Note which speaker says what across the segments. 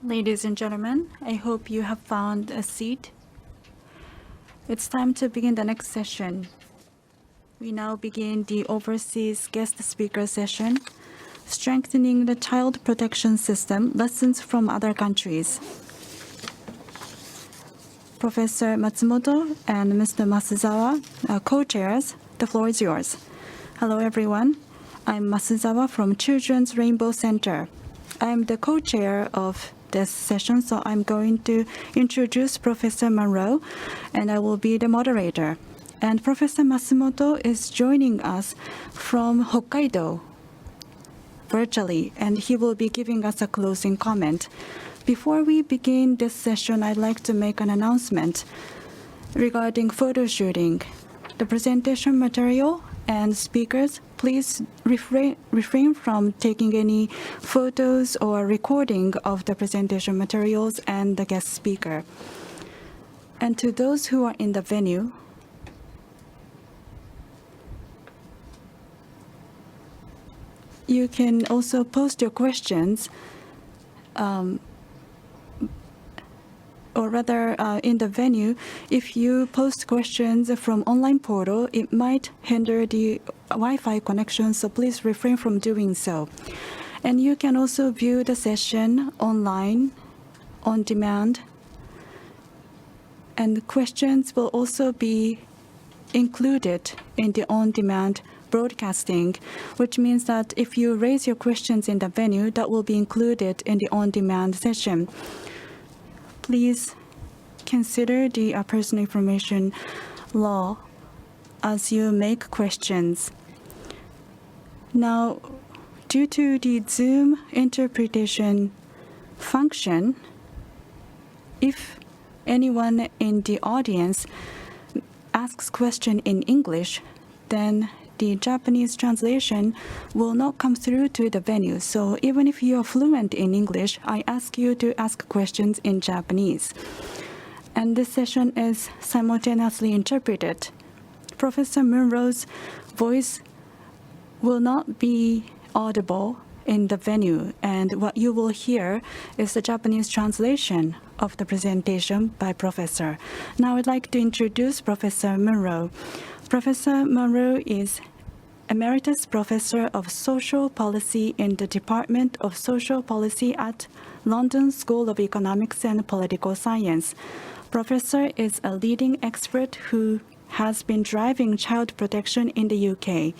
Speaker 1: Ladies and gentlemen, I hope you have found a seat. It's time to begin the next session. We now begin the overseas guest speaker session, Strengthening the Child Protection System, Lessons from Other Countries. Professor Matsumoto and Mr. Masuzawa, co-chairs, the floor is yours. Hello everyone, I'm Masuzawa from Children's Rainbow Center. I'm the co-chair of this session, so I'm going to introduce Professor Munro, and I will be the moderator. And Professor Matsumoto is joining us from Hokkaido virtually, and he will be giving us a closing comment. Before we begin this session, I'd like to make an announcement regarding photo shooting. The presentation material and speakers, please refrain from taking any photos or recording of the presentation materials and the guest speaker. And to those who are in the venue, you can also post your questions or rather in the venue. If you post questions from online portal, it might hinder the Wi-Fi connection, so please refrain from doing so. And you can also view the session online, on demand. And questions will also be included in the on-demand broadcasting, which means that if you raise your questions in the venue, that will be included in the on-demand session. Please consider the personal information law as you make questions. Now, due to the Zoom interpretation function, if anyone in the audience asks question in English, then the Japanese translation will not come through to the venue. So even if you are fluent in English, I ask you to ask questions in Japanese. And this session is simultaneously interpreted. Professor Munro's voice will not be audible in the venue, and what you will hear is the Japanese translation of the presentation by Professor. Now I'd like to introduce Professor Munro. Professor Munro is Emeritus Professor of Social Policy in the Department of Social Policy at London School of Economics and Political Science. Professor is a leading expert who has been driving child protection in the UK.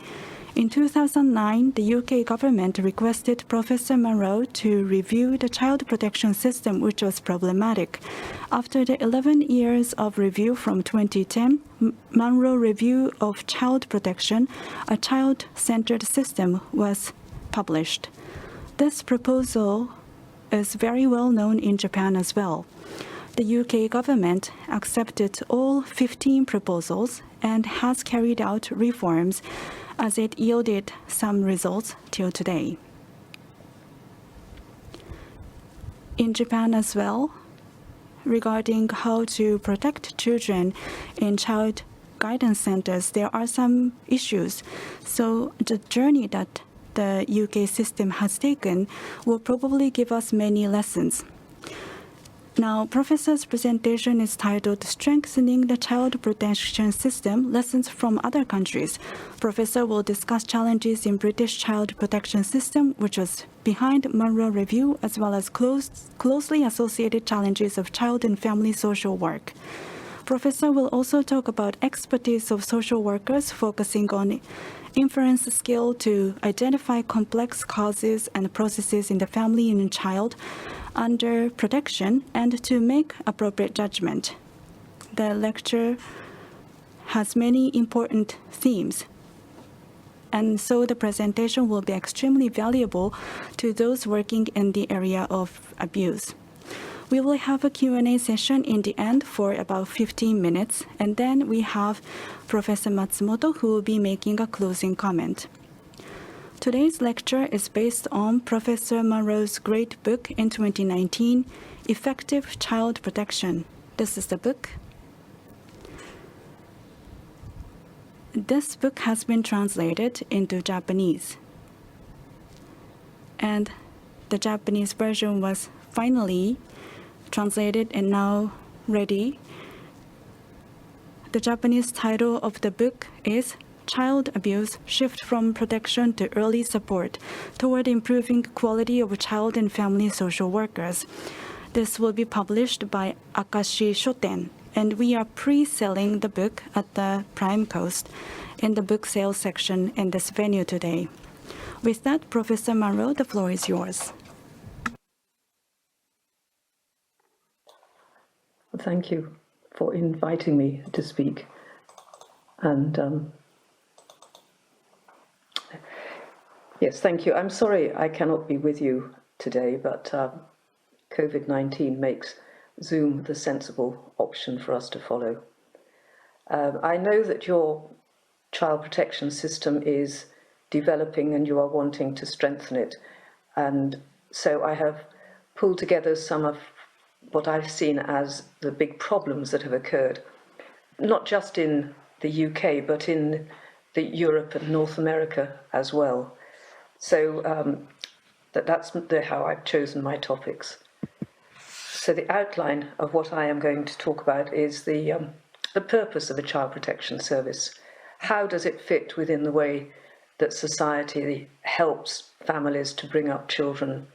Speaker 1: In 2009, the UK government requested Professor Munro to review the child protection system, which was problematic. After the 11 years of review from 2010, Munro Review of Child Protection, a child-centered system, was published. This proposal is very well known in Japan as well. The UK government accepted all 15 proposals and has carried out reforms as it yielded some results till today. In Japan as well, regarding how to protect children in child guidance centers, there are some issues. So the journey that the UK system has taken will probably give us many lessons. Now, Professor's presentation is titled Strengthening the Child Protection System, Lessons from Other Countries. Professor will discuss challenges in British child protection system, which was behind Munro Review, as well as closely associated challenges of child and family social work. Professor will also talk about expertise of social workers, focusing on inference skill to identify complex causes and processes in the family and child under protection and to make appropriate judgment. The lecture has many important themes, and so the presentation will be extremely valuable to those working in the area of abuse. We will have a Q&A session in the end for about 15 minutes, and then we have Professor Matsumoto who will be making a closing comment. Today's lecture is based on Professor Munro's great book in 2019, Effective Child Protection. This is the book. This book has been translated into Japanese. And the Japanese version was finally translated and now ready. The Japanese title of the book is Child Abuse: Shift from Protection to Early Support Toward Improving Quality of Child and Family Social Workers. This will be published by Akashi Shoten, and we are pre-selling the book at the Prime Coast in the book sales section in this venue today. With that, Professor Munro, the floor is yours.
Speaker 2: Thank you for inviting me to speak. And yes, thank you. I'm sorry I cannot be with you today, but COVID-19 makes Zoom the sensible option for us to follow. I know that your child protection system is developing and you are wanting to strengthen it. And so I have pulled together some of what I've seen as the big problems that have occurred, not just in the UK, but in Europe and North America as well. So that's how I've chosen my topics. So the outline of what I am going to talk about is the purpose of a child protection service. How does it fit within the way that society helps families to bring up children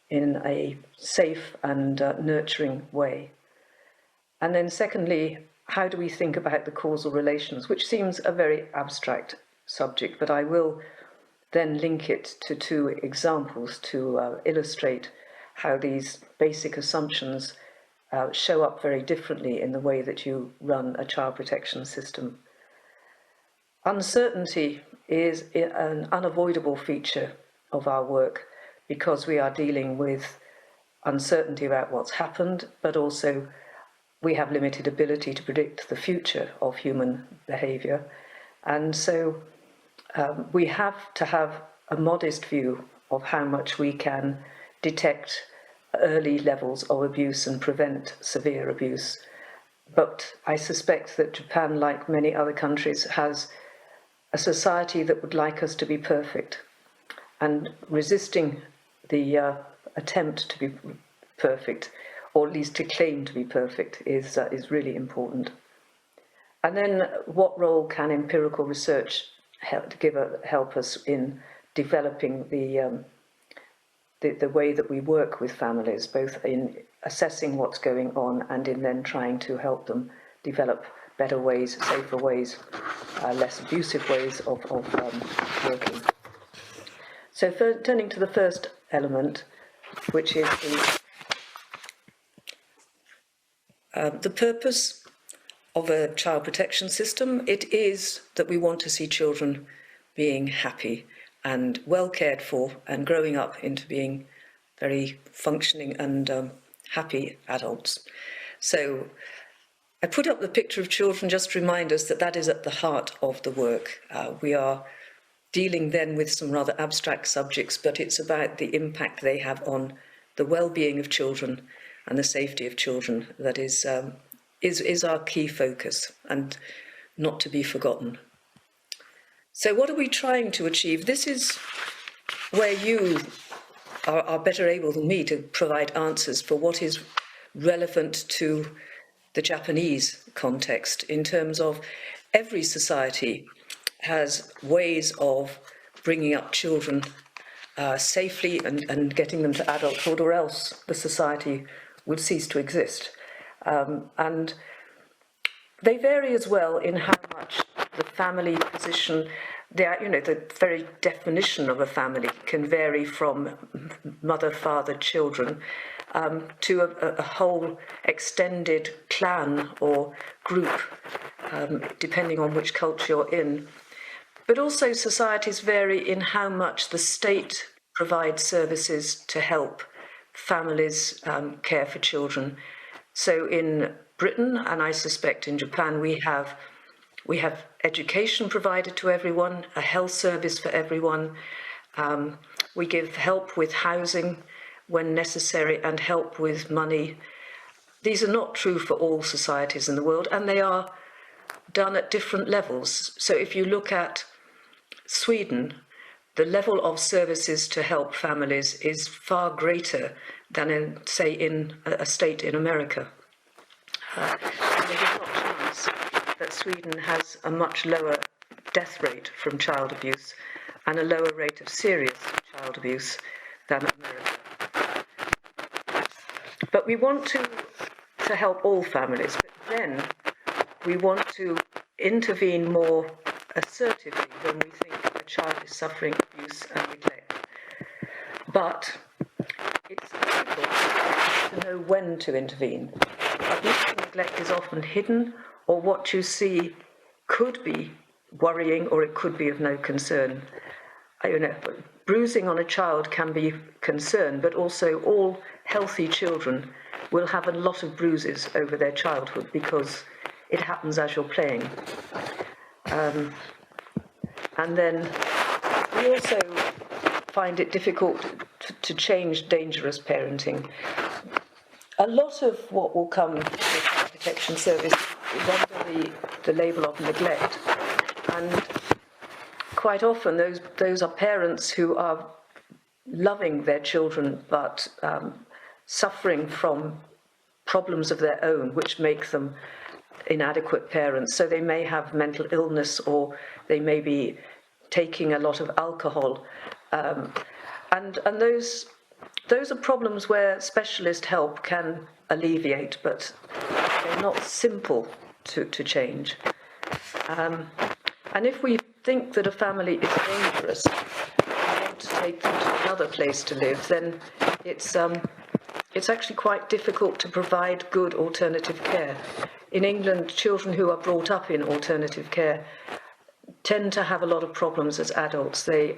Speaker 2: in a safe and nurturing way? And then secondly, how do we think about the causal relations, which seems a very abstract subject, but I will then link it to two examples to illustrate how these basic assumptions show up very differently in the way that you run a child protection system. Uncertainty is an unavoidable feature of our work because we are dealing with uncertainty about what's happened, but also we have limited ability to predict the future of human behaviour. And so we have to have a modest view of how much we can detect early levels of abuse and prevent severe abuse. But I suspect that Japan, like many other countries, has a society that would like us to be perfect, and resisting the attempt to be perfect, or at least to claim to be perfect, is really important. And then what role can empirical research help us in developing the way that we work with families, both in assessing what's going on and in then trying to help them develop better ways, safer ways, less abusive ways of working. So turning to the first element, which is the purpose of a child protection system. It is that we want to see children being happy and well cared for and growing up into being very functioning and happy adults. So I put up the picture of children just to remind us that that is at the heart of the work. We are dealing then with some rather abstract subjects, but it's about the impact they have on the well-being of children and the safety of children that is our key focus and not to be forgotten. So what are we trying to achieve? This is where you are better able than me to provide answers for what is relevant to the Japanese context, in terms of every society has ways of bringing up children safely and getting them to adulthood, or else the society would cease to exist. And they vary as well in how much the family position, the very definition of a family can vary from mother, father, children, to a whole extended clan or group, depending on which culture you're in. But also societies vary in how much the state provides services to help families care for children. So in Britain, and I suspect in Japan, we have education provided to everyone, a health service for everyone. We give help with housing when necessary and help with money. These are not true for all societies in the world, and they are done at different levels. So if you look at Sweden, the level of services to help families is far greater than in, say, in a state in America. And it is not chance that Sweden has a much lower death rate from child abuse and a lower rate of serious child abuse than America. But we want to help all families, but then we want to intervene more assertively when we think a child is suffering abuse and neglect. But it's difficult to know when to intervene. Abuse and neglect is often hidden, or what you see could be worrying, or it could be of no concern. Bruising on a child can be concern, but also all healthy children will have a lot of bruises over their childhood because it happens as you're playing. And then we also find it difficult to change dangerous parenting. A lot of what will come to the Child Protection Service is under the label of neglect. And quite often those are parents who are loving their children but suffering from problems of their own which make them inadequate parents. So they may have mental illness, or they may be taking a lot of alcohol. And those are problems where specialist help can alleviate, but they're not simple to change. And if we think that a family is dangerous and want to take them to another place to live, then it's actually quite difficult to provide good alternative care. In England, children who are brought up in alternative care tend to have a lot of problems as adults. A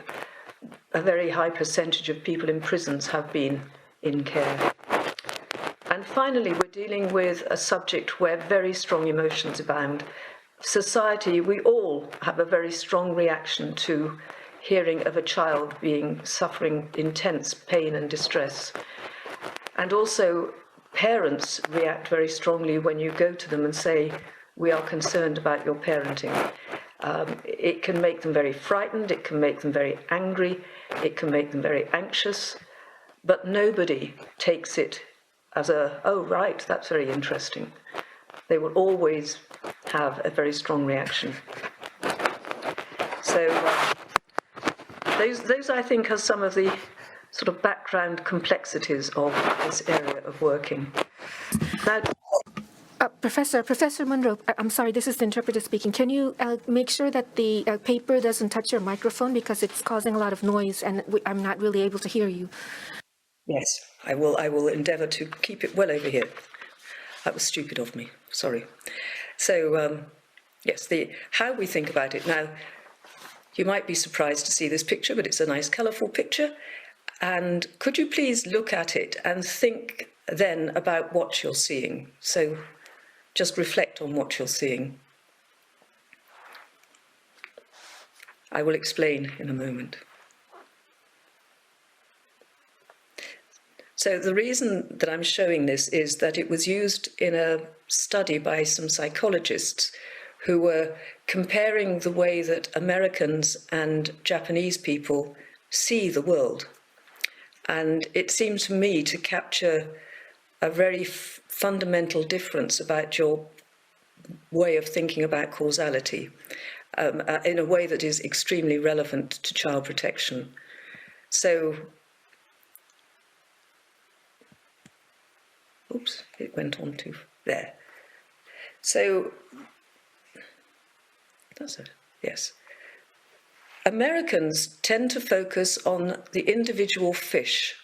Speaker 2: very high percentage of people in prisons have been in care. And finally, we're dealing with a subject where very strong emotions abound. Society, we all have a very strong reaction to hearing of a child suffering intense pain and distress. And also, parents react very strongly when you go to them and say, we are concerned about your parenting. It can make them very frightened, it can make them very angry, it can make them very anxious, but nobody takes it as oh right, that's very interesting. They will always have a very strong reaction. So those I think are some of the sort of background complexities of this area of working. Now,
Speaker 3: Professor Munro, I'm sorry, this is the interpreter speaking. Can you make sure that the paper doesn't touch your microphone, because it's causing a lot of noise and I'm not really able to hear you?
Speaker 2: Yes, I will endeavour to keep it well over here. That was stupid of me, sorry. So, yes, how we think about it. Now, you might be surprised to see this picture, but it's a nice colourful picture. And could you please look at it and think then about what you're seeing? So just reflect on what you're seeing. I will explain in a moment. So the reason that I'm showing this is that it was used in a study by some psychologists who were comparing the way that Americans and Japanese people see the world. And it seemed to me to capture a very fundamental difference about your way of thinking about causality in a way that is extremely relevant to child protection. So, oops, it went on to there. So, that's it, yes. Americans tend to focus on the individual fish,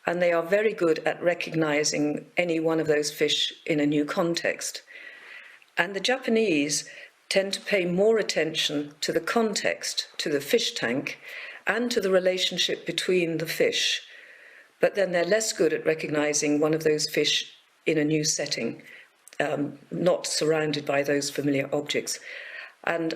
Speaker 2: and they are very good at recognizing any one of those fish in a new context. And the Japanese tend to pay more attention to the context, to the fish tank, and to the relationship between the fish. But then they're less good at recognizing one of those fish in a new setting, not surrounded by those familiar objects. And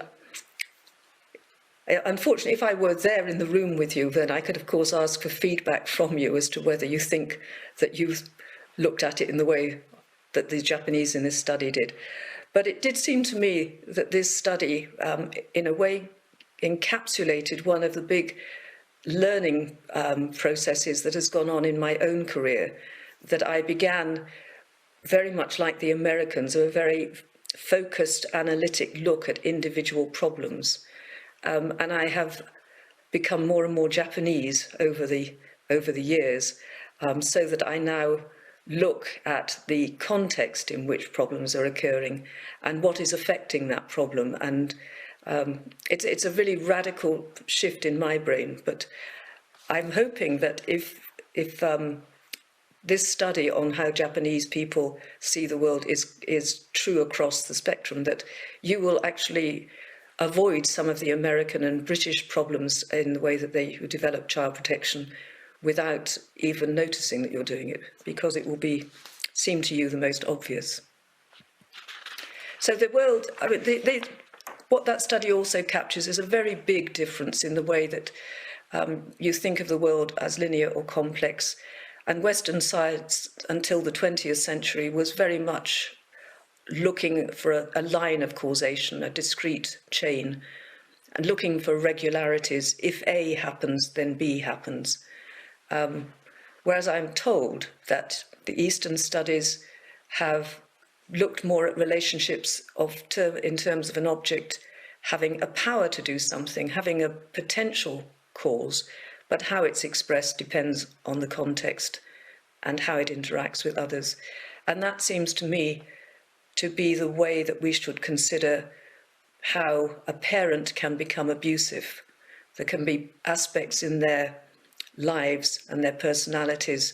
Speaker 2: unfortunately, if I were there in the room with you, then I could, of course, ask for feedback from you as to whether you think that you've looked at it in the way that the Japanese in this study did. But it did seem to me that this study, in a way, encapsulated one of the big learning processes that has gone on in my own career, that I began very much like the Americans, a very focused, analytic look at individual problems. And I have become more and more Japanese over the years, so that I now look at the context in which problems are occurring and what is affecting that problem. And it's a really radical shift in my brain, but I'm hoping that if this study on how Japanese people see the world is true across the spectrum, that you will actually avoid some of the American and British problems in the way that they develop child protection without even noticing that you're doing it, because it will seem to you the most obvious. So the world, I mean, what that study also captures is a very big difference in the way that you think of the world as linear or complex. And Western science, until the 20th century, was very much looking for a line of causation, a discrete chain, and looking for regularities. If A happens, then B happens. Whereas I'm told that the Eastern studies have looked more at relationships in terms of an object having a power to do something, having a potential cause, but how it's expressed depends on the context and how it interacts with others. And that seems to me to be the way that we should consider how a parent can become abusive. There can be aspects in their lives and their personalities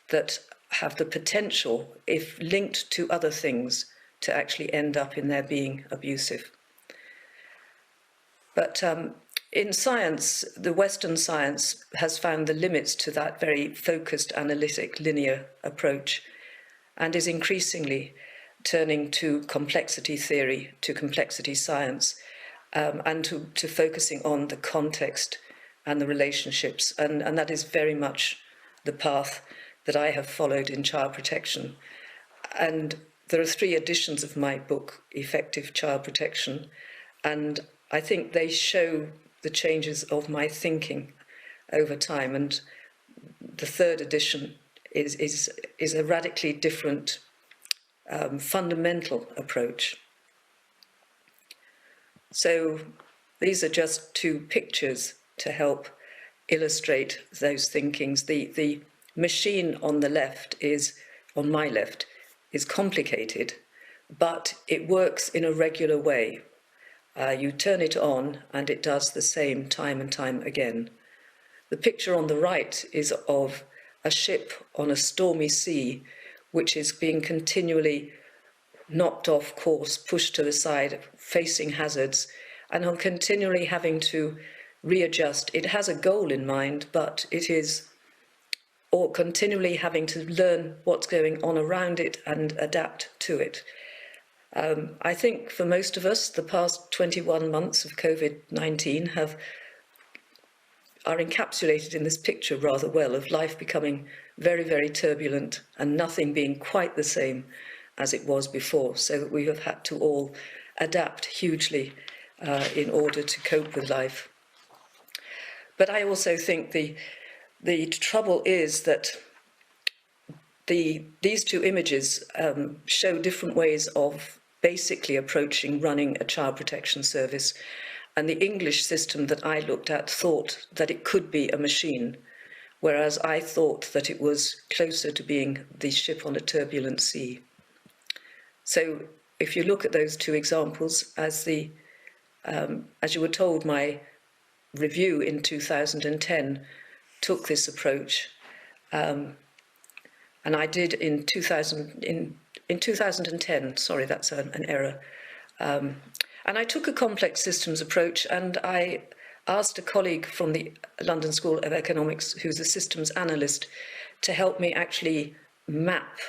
Speaker 2: that have the potential, if linked to other things, to actually end up in their being abusive. But in science, the Western science has found the limits to that very focused, analytic, linear approach, and is increasingly turning to complexity theory, to complexity science, and to focusing on the context and the relationships. And that is very much the path that I have followed in child protection. And there are 3 editions of my book, Effective Child Protection, and I think they show the changes of my thinking over time. And the 3rd edition is a radically different, fundamental approach. So these are just 2 pictures to help illustrate those thinkings. The machine on the left on my left, is complicated, but it works in a regular way. You turn it on and it does the same time and time again. The picture on the right is of a ship on a stormy sea, which is being continually knocked off course, pushed to the side, facing hazards, and continually having to readjust. It has a goal in mind, but it is continually having to learn what's going on around it and adapt to it. I think for most of us, the past 21 months of COVID-19 are encapsulated in this picture rather well, of life becoming very, very turbulent and nothing being quite the same as it was before, so that we have had to all adapt hugely in order to cope with life. But I also think the trouble is that these 2 images show different ways of basically approaching running a child protection service. And the English system that I looked at thought that it could be a machine, whereas I thought that it was closer to being the ship on a turbulent sea. So if you look at those 2 examples, as you were told, my review in 2010 took this approach, and I did in 2010, sorry, that's an error. And I took a complex systems approach, and I asked a colleague from the London School of Economics, who's a systems analyst, to help me actually map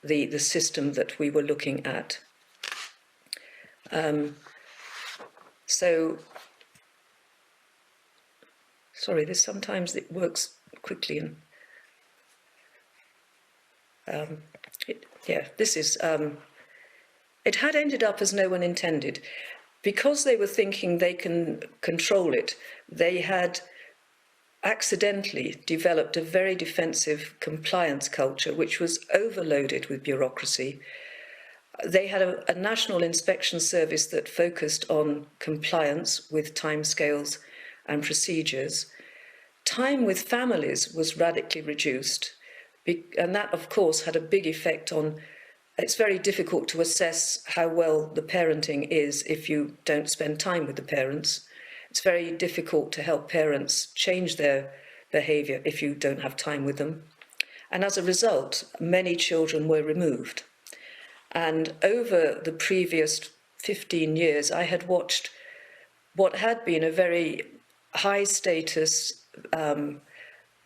Speaker 2: the system that we were looking at. So, sorry, sometimes it works quickly and this is, it had ended up as no one intended. Because they were thinking they can control it, they had accidentally developed a very defensive compliance culture which was overloaded with bureaucracy. They had a national inspection service that focused on compliance with timescales and procedures. Time with families was radically reduced, and that, of course, had a big effect on. It's very difficult to assess how well the parenting is if you don't spend time with the parents. It's very difficult to help parents change their behaviour if you don't have time with them. And as a result, many children were removed. And over the previous 15 years, I had watched what had been a very high-status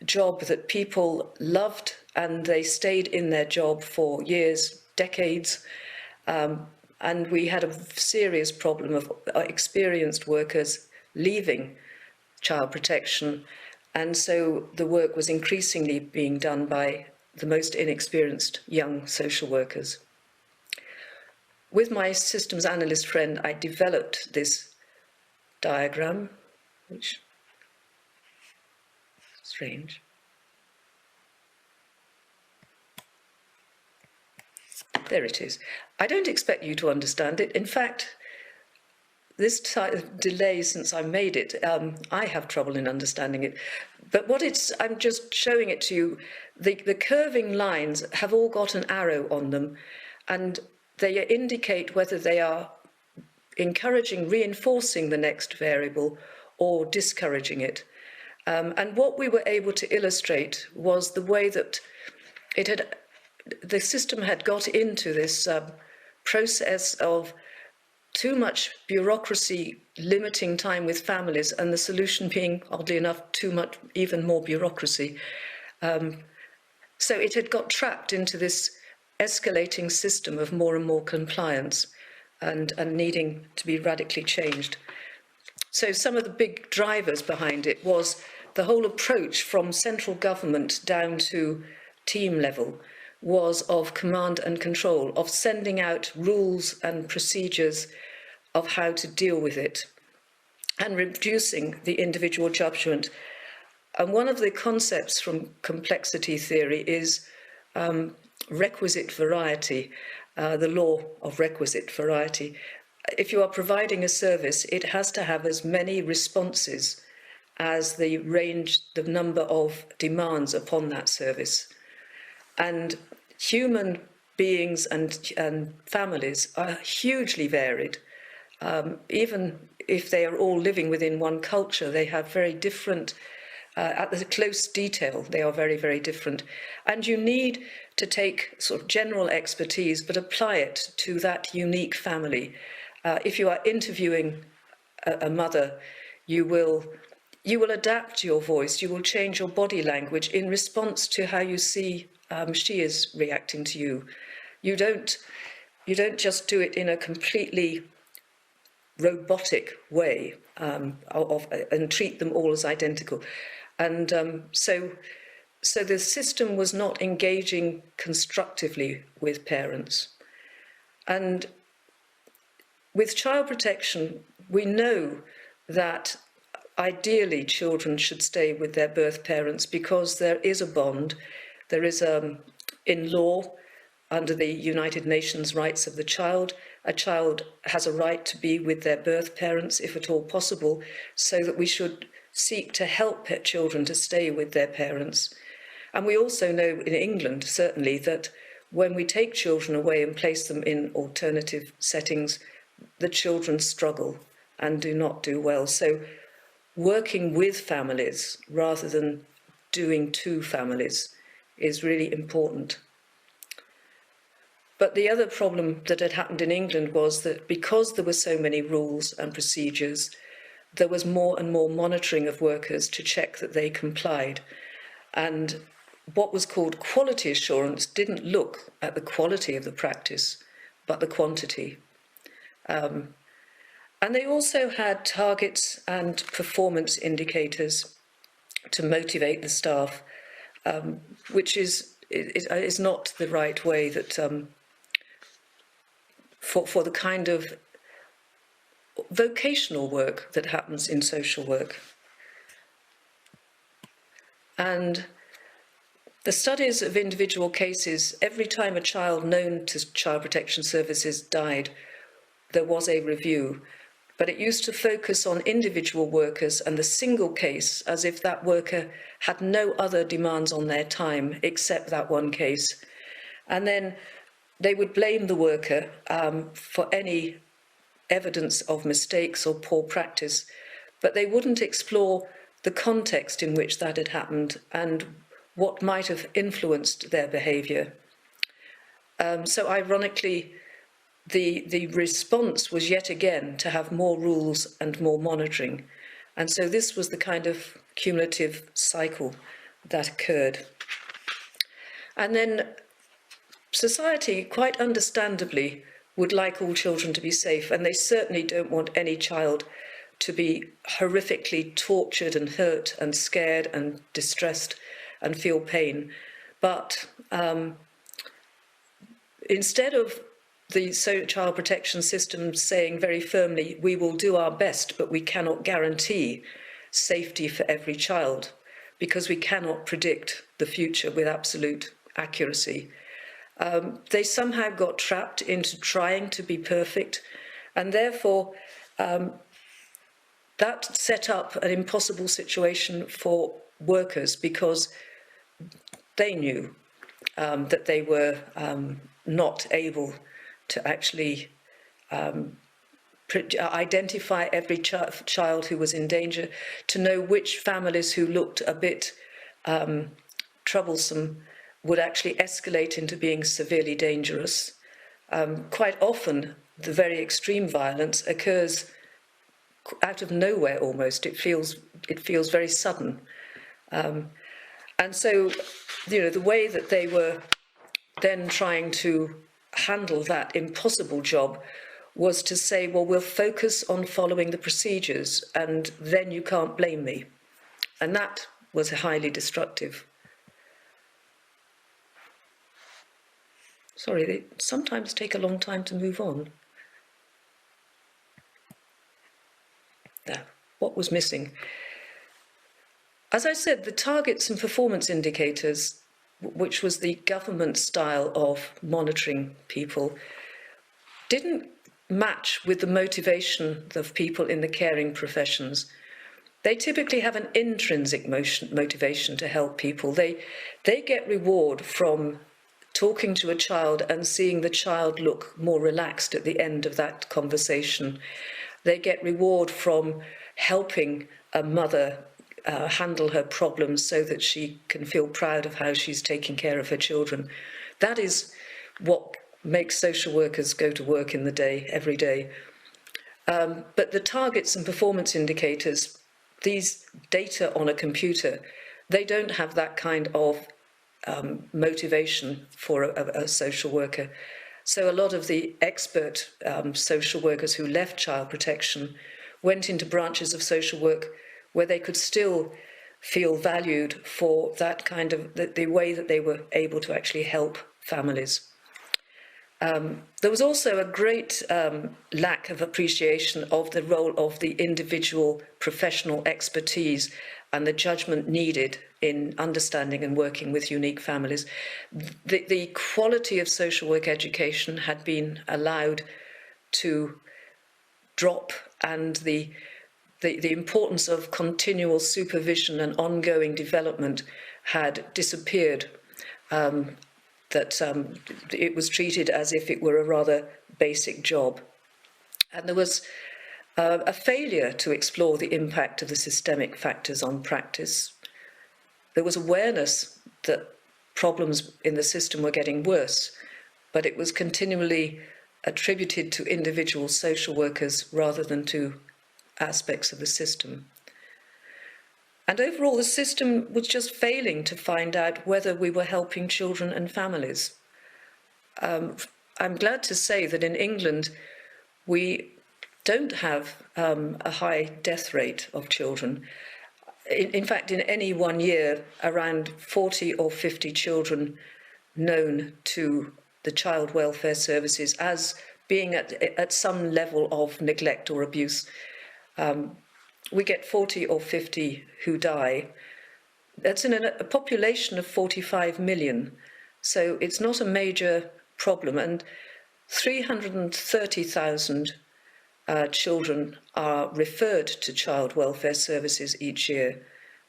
Speaker 2: job that people loved, and they stayed in their job for years, decades, and we had a serious problem of experienced workers leaving child protection, and so the work was increasingly being done by the most inexperienced young social workers. With my systems analyst friend, I developed this diagram, which is strange. There it is. I don't expect you to understand it. In fact, this delay since I made it, I have trouble in understanding it. But I'm just showing it to you. The curving lines have all got an arrow on them, and they indicate whether they are encouraging, reinforcing the next variable or discouraging it. And what we were able to illustrate was the way that the system had got into this process of too much bureaucracy limiting time with families, and the solution being, oddly enough, too much, even more bureaucracy. So it had got trapped into this escalating system of more and more compliance and needing to be radically changed. So some of the big drivers behind it was the whole approach from central government down to team level was of command and control, of sending out rules and procedures of how to deal with it, and reducing the individual judgment. And one of the concepts from complexity theory is requisite variety, the law of requisite variety. If you are providing a service, it has to have as many responses as the number of demands upon that service. And human beings and families are hugely varied. Even if they are all living within one culture, they have very different, at the close detail, they are very, very different. And you need to take sort of general expertise, but apply it to that unique family. If you are interviewing a mother, you will adapt your voice, you will change your body language in response to how you see she is reacting to you. You don't just do it in a completely robotic way and treat them all as identical. And so the system was not engaging constructively with parents. And with child protection, we know that ideally children should stay with their birth parents because there is a bond. There is, in law, under the United Nations Rights of the Child, a child has a right to be with their birth parents, if at all possible, so that we should seek to help children to stay with their parents. And we also know in England, certainly, that when we take children away and place them in alternative settings, the children struggle and do not do well. So working with families rather than doing to families is really important. But the other problem that had happened in England was that because there were so many rules and procedures, there was more and more monitoring of workers to check that they complied. And what was called quality assurance didn't look at the quality of the practice, but the quantity. And they also had targets and performance indicators to motivate the staff, which is not the right way that for the kind of vocational work that happens in social work. And the studies of individual cases, every time a child known to Child Protection Services died, there was a review. But it used to focus on individual workers and the single case, as if that worker had no other demands on their time except that one case. And then they would blame the worker for any evidence of mistakes or poor practice, but they wouldn't explore the context in which that had happened and what might have influenced their behaviour. So ironically, the response was yet again to have more rules and more monitoring. And so this was the kind of cumulative cycle that occurred. And then society, quite understandably, would like all children to be safe, and they certainly don't want any child to be horrifically tortured and hurt and scared and distressed and feel pain. But instead of the child protection system saying very firmly, we will do our best, but we cannot guarantee safety for every child because we cannot predict the future with absolute accuracy. They somehow got trapped into trying to be perfect, and therefore that set up an impossible situation for workers because they knew that they were not able to actually identify every child who was in danger, to know which families who looked a bit troublesome would actually escalate into being severely dangerous. Quite often, the very extreme violence occurs out of nowhere almost. It feels very sudden. And so, the way that they were then trying to handle that impossible job was to say, well, we'll focus on following the procedures and then you can't blame me. And that was highly destructive. Sorry, they sometimes take a long time to move on. Now, what was missing? As I said, the targets and performance indicators, which was the government style of monitoring people, didn't match with the motivation of people in the caring professions. They typically have an intrinsic motivation to help people. They get reward from talking to a child and seeing the child look more relaxed at the end of that conversation. They get reward from helping a mother handle her problems so that she can feel proud of how she's taking care of her children. That is what makes social workers go to work in the day, every day. But the targets and performance indicators, these data on a computer, they don't have that kind of motivation for a social worker. So a lot of the expert social workers who left child protection went into branches of social work where they could still feel valued for that kind of, the way that they were able to actually help families. There was also a great lack of appreciation of the role of the individual professional expertise and the judgment needed in understanding and working with unique families. The quality of social work education had been allowed to drop, and the importance of continual supervision and ongoing development had disappeared. It was treated as if it were a rather basic job. And there was a failure to explore the impact of the systemic factors on practice. There was awareness that problems in the system were getting worse, but it was continually attributed to individual social workers rather than to aspects of the system. And overall, the system was just failing to find out whether we were helping children and families. I'm glad to say that in England, we don't have a high death rate of children. In fact, in any one year, around 40 or 50 children known to the child welfare services as being at some level of neglect or abuse. We get 40 or 50 who die. that's in a population of 45 million, so it's not a major problem, and 330,000 children are referred to child welfare services each year.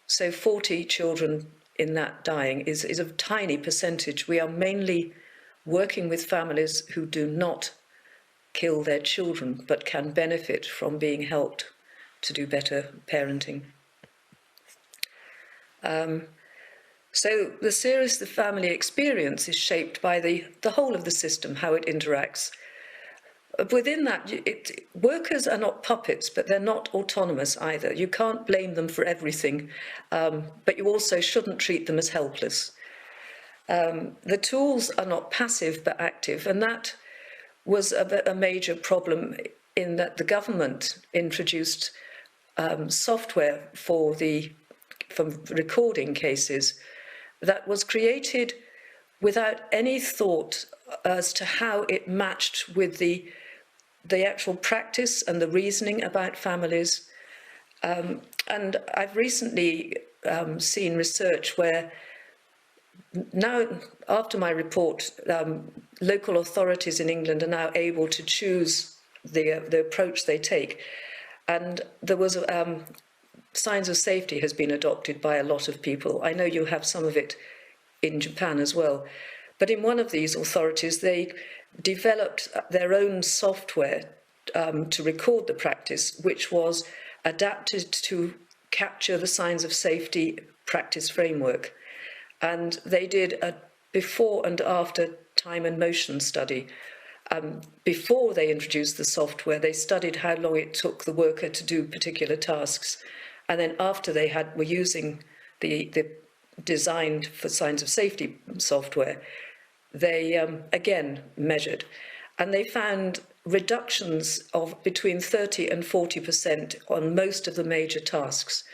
Speaker 2: So 40 children in that dying is a tiny percentage. We are mainly working with families who do not kill their children, but can benefit from being helped to do better parenting. So the serious the family experience is shaped by the whole of the system, how it interacts. Within that, workers are not puppets, but they're not autonomous either. You can't blame them for everything, but you also shouldn't treat them as helpless. The tools are not passive, but active, and that was a major problem in that the government introduced software for recording cases that was created without any thought as to how it matched with the actual practice and the reasoning about families. And I've recently seen research where now, after my report, local authorities in England are now able to choose the approach they take. And there was signs of safety has been adopted by a lot of people. I know you have some of it in Japan as well. But in one of these authorities, they developed their own software to record the practice, which was adapted to capture the signs of safety practice framework. And they did a before and after time and motion study. Before they introduced the software, they studied how long it took the worker to do particular tasks. And then after they were using the designed for signs of safety software, they again measured. And they found reductions of between 30 and 40% on most of the major tasks,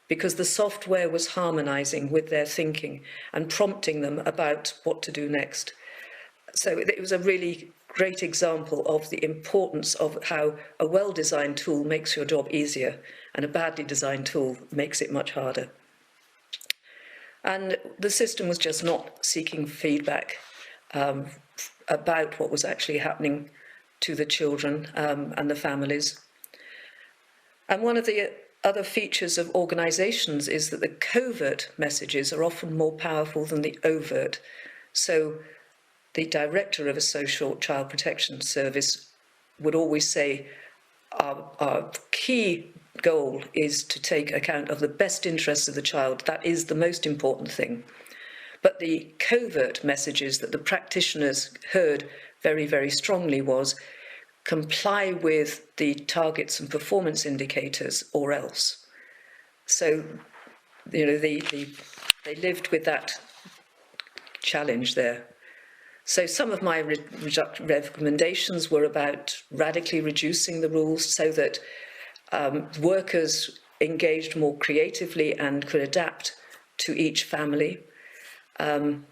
Speaker 2: because the software was harmonizing with their thinking and prompting them about what to do next. So it was a really great example of the importance of how a well-designed tool makes your job easier and a badly designed tool makes it much harder. And the system was just not seeking feedback about what was actually happening to the children and the families. And one of the other features of organisations is that the covert messages are often more powerful than the overt. So the director of a social child protection service would always say, our key goal is to take account of the best interests of the child. That is the most important thing. But the covert messages that the practitioners heard very, very strongly was comply with the targets and performance indicators or else. So, you know, they lived with that challenge there. So some of my recommendations were about radically reducing the rules so that workers engaged more creatively and could adapt to each family. And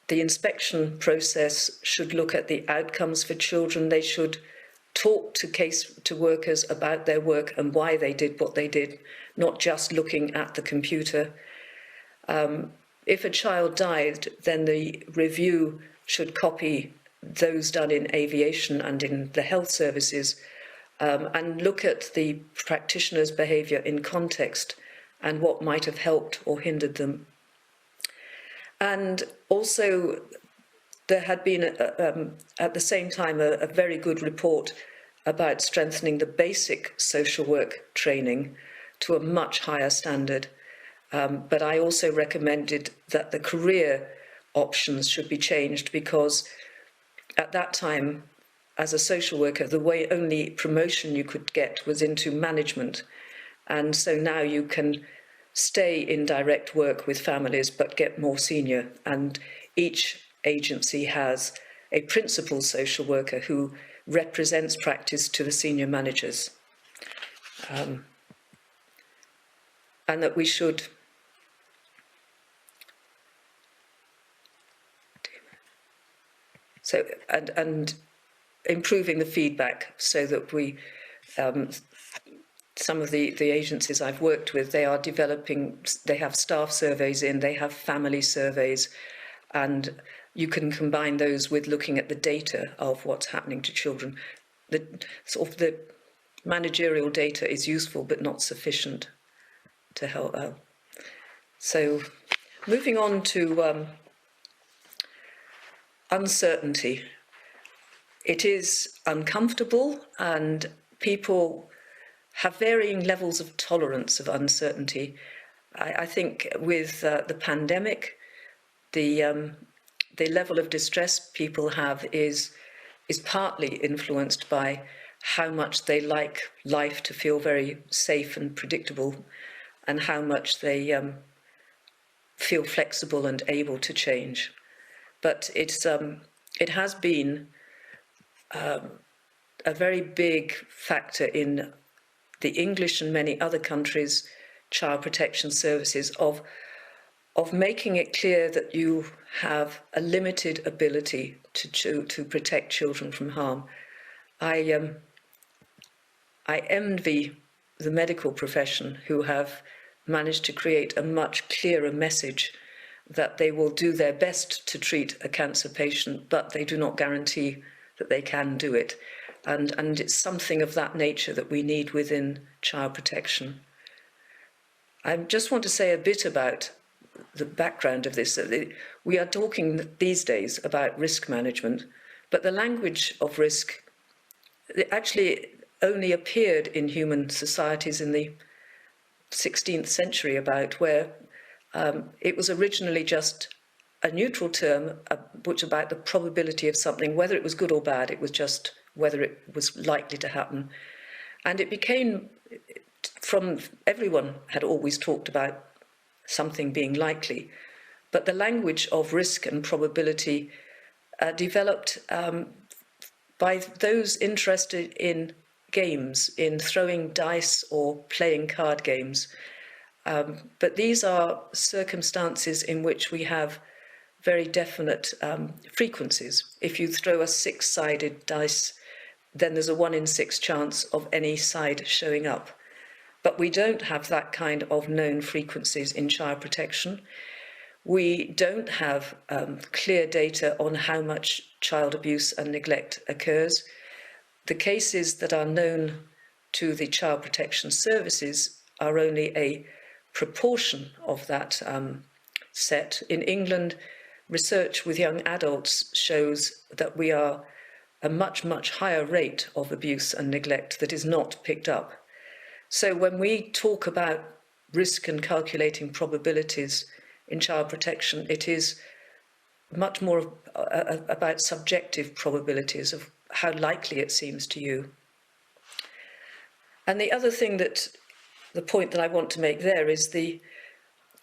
Speaker 2: the inspection process should look at the outcomes for children. They should talk to workers about their work and why they did what they did, not just looking at the computer. If a child died, then the review should copy those done in aviation and in the health services, and look at the practitioner's behaviour in context and what might have helped or hindered them. And also, there had been, at the same time, a very good report about strengthening the basic social work training to a much higher standard. But I also recommended that the career options should be changed, because at that time, as a social worker, the only promotion you could get was into management. And so now you can stay in direct work with families but get more senior. And each agency has a principal social worker who represents practice to the senior managers. And that we should and improving the feedback so that we some of the agencies I've worked with, they have staff surveys in, they have family surveys, and you can combine those with looking at the data of what's happening to children. The managerial data is useful but not sufficient to help out. So moving on to uncertainty. It is uncomfortable, and people have varying levels of tolerance of uncertainty. I think with the pandemic, the level of distress people have is partly influenced by how much they like life to feel very safe and predictable, and how much they feel flexible and able to change. But it has been a very big factor in the English and many other countries' child protection services of making it clear that you have a limited ability to protect children from harm. I envy the medical profession who have managed to create a much clearer message that they will do their best to treat a cancer patient, but they do not guarantee that they can do it. And it's something of that nature that we need within child protection. I just want to say a bit about the background of this. We are talking these days about risk management, but the language of risk actually only appeared in human societies in the 16th century, about where it was originally just a neutral term, which about the probability of something, whether it was good or bad. It was just whether it was likely to happen. And it became, everyone had always talked about something being likely, but the language of risk and probability developed by those interested in games, in throwing dice or playing card games. But these are circumstances in which we have very definite frequencies. If you throw a 6-sided dice, then there's a 1 in 6 chance of any side showing up. But we don't have that kind of known frequencies in child protection. We don't have clear data on how much child abuse and neglect occurs. The cases that are known to the child protection services are only a proportion of that set. In England, research with young adults shows that we are a much, much higher rate of abuse and neglect that is not picked up. So when we talk about risk and calculating probabilities in child protection, it is much more about subjective probabilities of how likely it seems to you. And the other thing the point that I want to make there is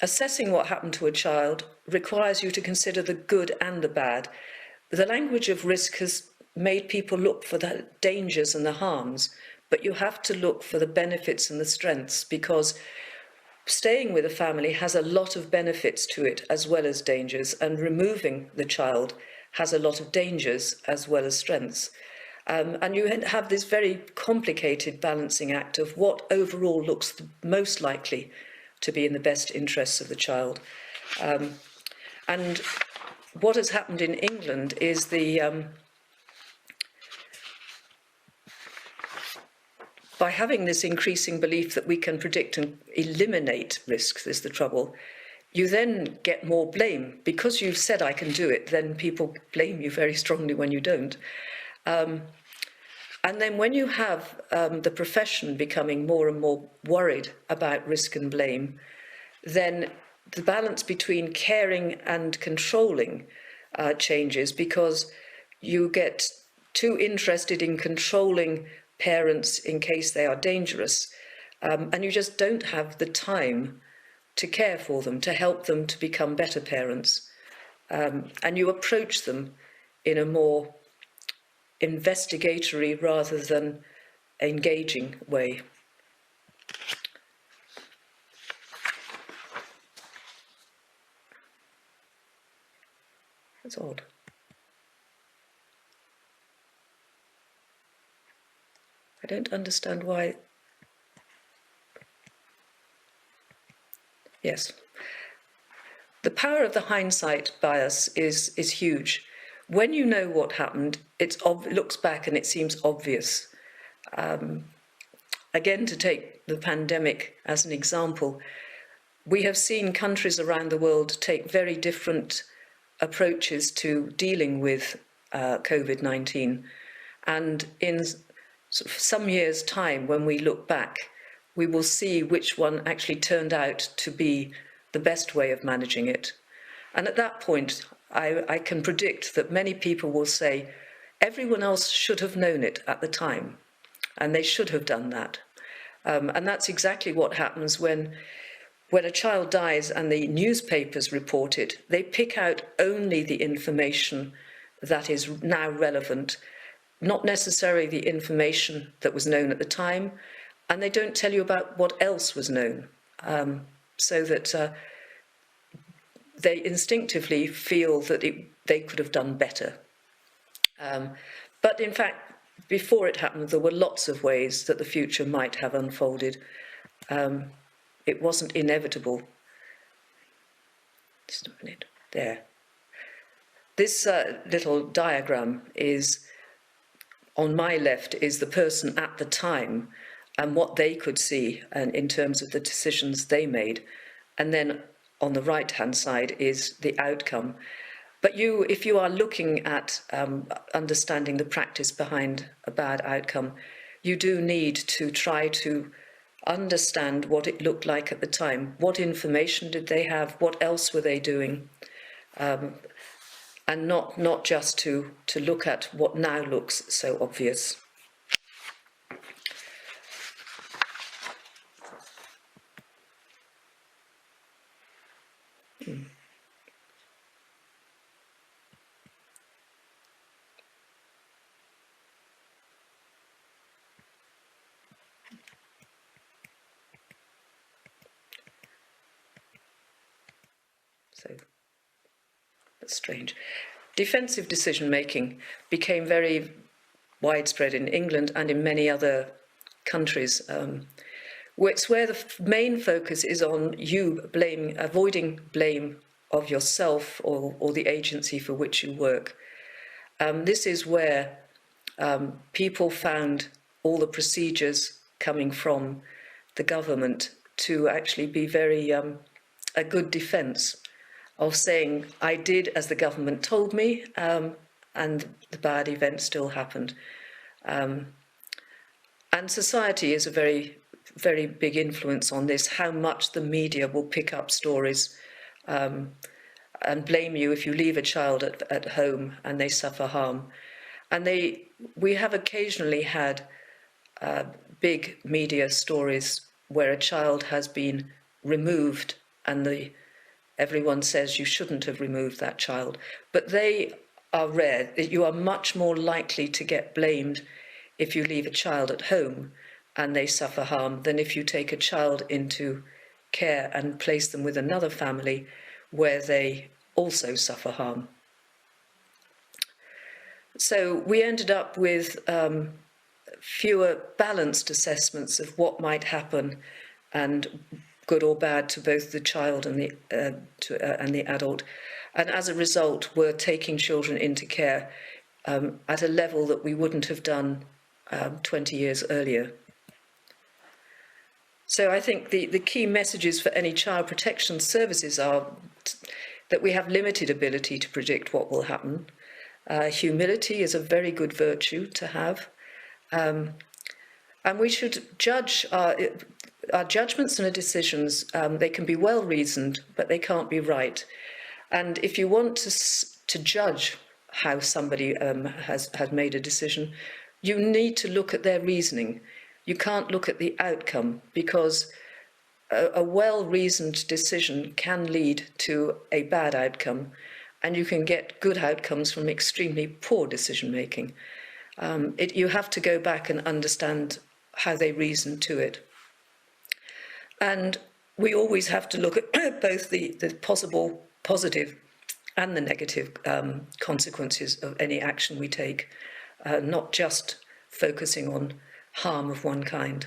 Speaker 2: assessing what happened to a child requires you to consider the good and the bad. The language of risk has made people look for the dangers and the harms, but you have to look for the benefits and the strengths, because staying with a family has a lot of benefits to it as well as dangers, and removing the child has a lot of dangers as well as strengths. And you have this very complicated balancing act of what overall looks most likely to be in the best interests of the child. And what has happened in England is by having this increasing belief that we can predict and eliminate risks, is the trouble, you then get more blame. Because you've said I can do it, then people blame you very strongly when you don't. And then when you have the profession becoming more and more worried about risk and blame, then the balance between caring and controlling changes, because you get too interested in controlling parents in case they are dangerous, and you just don't have the time to care for them, to help them to become better parents. And you approach them in a more investigatory rather than engaging way. That's odd. I don't understand why Yes. The power of the hindsight bias is huge. When you know what happened, it looks back and it seems obvious. Again, to take the pandemic as an example, we have seen countries around the world take very different approaches to dealing with COVID-19. And in sort of some years' time, when we look back, we will see which one actually turned out to be the best way of managing it. And at that point, I can predict that many people will say, everyone else should have known it at the time, and they should have done that. And that's exactly what happens when a child dies and the newspapers report it. They pick out only the information that is now relevant, not necessarily the information that was known at the time, and they don't tell you about what else was known, so that they instinctively feel that they could have done better. But in fact, before it happened, there were lots of ways that the future might have unfolded. It wasn't inevitable. Just a minute. There. This little diagram is, on my left, is the person at the time and what they could see and in terms of the decisions they made. And then on the right-hand side is the outcome. But if you are looking at understanding the practice behind a bad outcome, you do need to try to understand what it looked like at the time. What information did they have? What else were they doing? And not just to look at what now looks so obvious. So that's strange. Defensive decision-making became very widespread in England and in many other countries. It's where the main focus is on you avoiding blame of yourself or the agency for which you work. This is where people found all the procedures coming from the government to actually be very a good defence of saying, I did as the government told me, and the bad event still happened. And society is a very, very big influence on this, how much the media will pick up stories and blame you if you leave a child at home and they suffer harm. And we have occasionally had big media stories where a child has been removed and everyone says you shouldn't have removed that child. But they are rare. You are much more likely to get blamed if you leave a child at home and they suffer harm than if you take a child into care and place them with another family where they also suffer harm. So we ended up with fewer balanced assessments of what might happen, and good or bad, to both the child and the adult. And as a result, we're taking children into care at a level that we wouldn't have done 20 years earlier. So I think the key messages for any child protection services are that we have limited ability to predict what will happen. Humility is a very good virtue to have. And we should judge our judgments and our decisions. They can be well reasoned, but they can't be right. And if you want to judge how somebody has made a decision, you need to look at their reasoning. You can't look at the outcome, because a well-reasoned decision can lead to a bad outcome, and you can get good outcomes from extremely poor decision-making. You have to go back and understand how they reasoned to it. And we always have to look at both the possible positive and the negative consequences of any action we take, not just focusing on harm of one kind.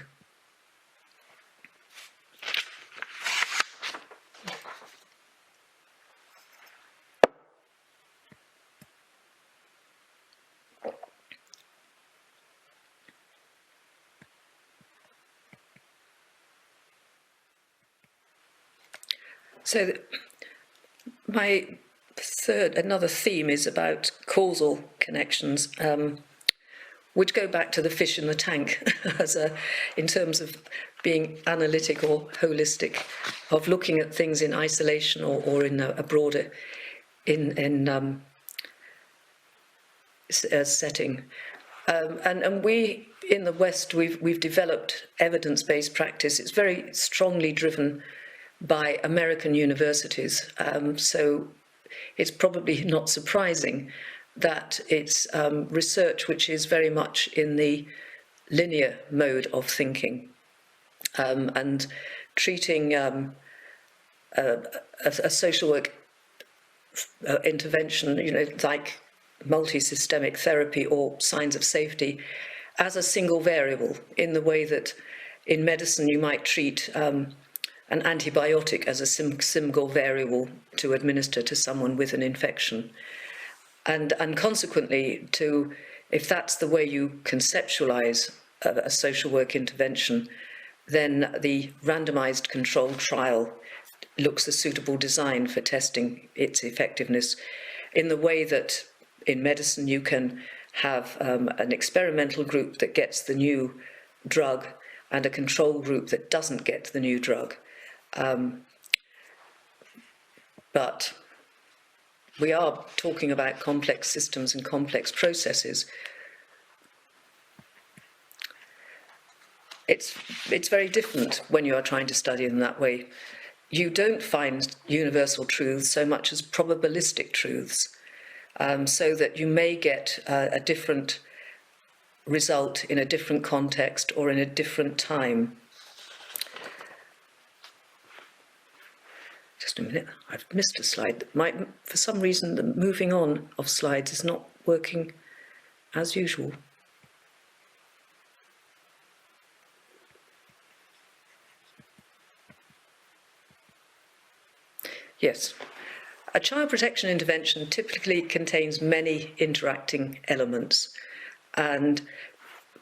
Speaker 2: So another theme is about causal connections, which go back to the fish in the tank in terms of being analytic or holistic, of looking at things in isolation or in a broader setting. And we in the West, we've developed evidence-based practice. It's very strongly driven by American universities, so it's probably not surprising that it's research which is very much in the linear mode of thinking, and treating a social work intervention, like multi-systemic therapy or signs of safety, as a single variable, in the way that in medicine you might treat an antibiotic as a single variable to administer to someone with an infection. And consequently, if that's the way you conceptualize a social work intervention, then the randomized controlled trial looks a suitable design for testing its effectiveness, in the way that in medicine you can have an experimental group that gets the new drug and a control group that doesn't get the new drug. But we are talking about complex systems and complex processes. It's very different when you are trying to study in that way. You don't find universal truths so much as probabilistic truths, so that you may get a different result in a different context or in a different time. Just a minute, I've missed a slide. For some reason, the moving on of slides is not working as usual. Yes. A child protection intervention typically contains many interacting elements, and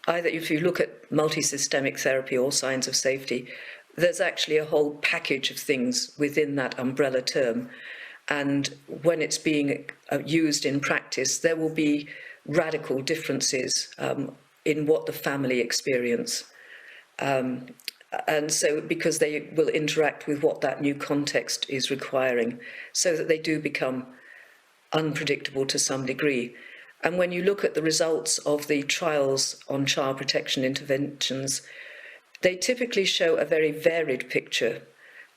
Speaker 2: either if you look at multi-systemic therapy or signs of safety, there's actually a whole package of things within that umbrella term, and when it's being used in practice, there will be radical differences in what the family experience. And so, because they will interact with what that new context is requiring, so that they do become unpredictable to some degree. And when you look at the results of the trials on child protection interventions, they typically show a very varied picture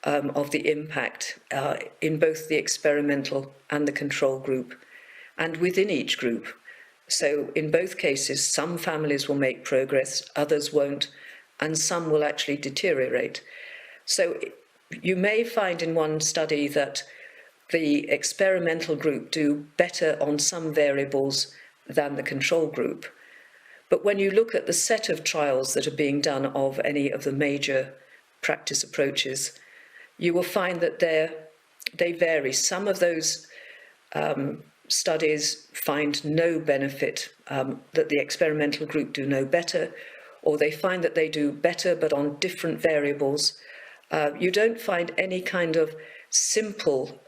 Speaker 2: of the impact in both the experimental and the control group, and within each group. So in both cases, some families will make progress, others won't, and some will actually deteriorate. So you may find in one study that the experimental group do better on some variables than the control group. But when you look at the set of trials that are being done of any of the major practice approaches, you will find that they vary. Some of those studies find no benefit, that the experimental group do no better, or they find that they do better but on different variables. You don't find any kind of simple,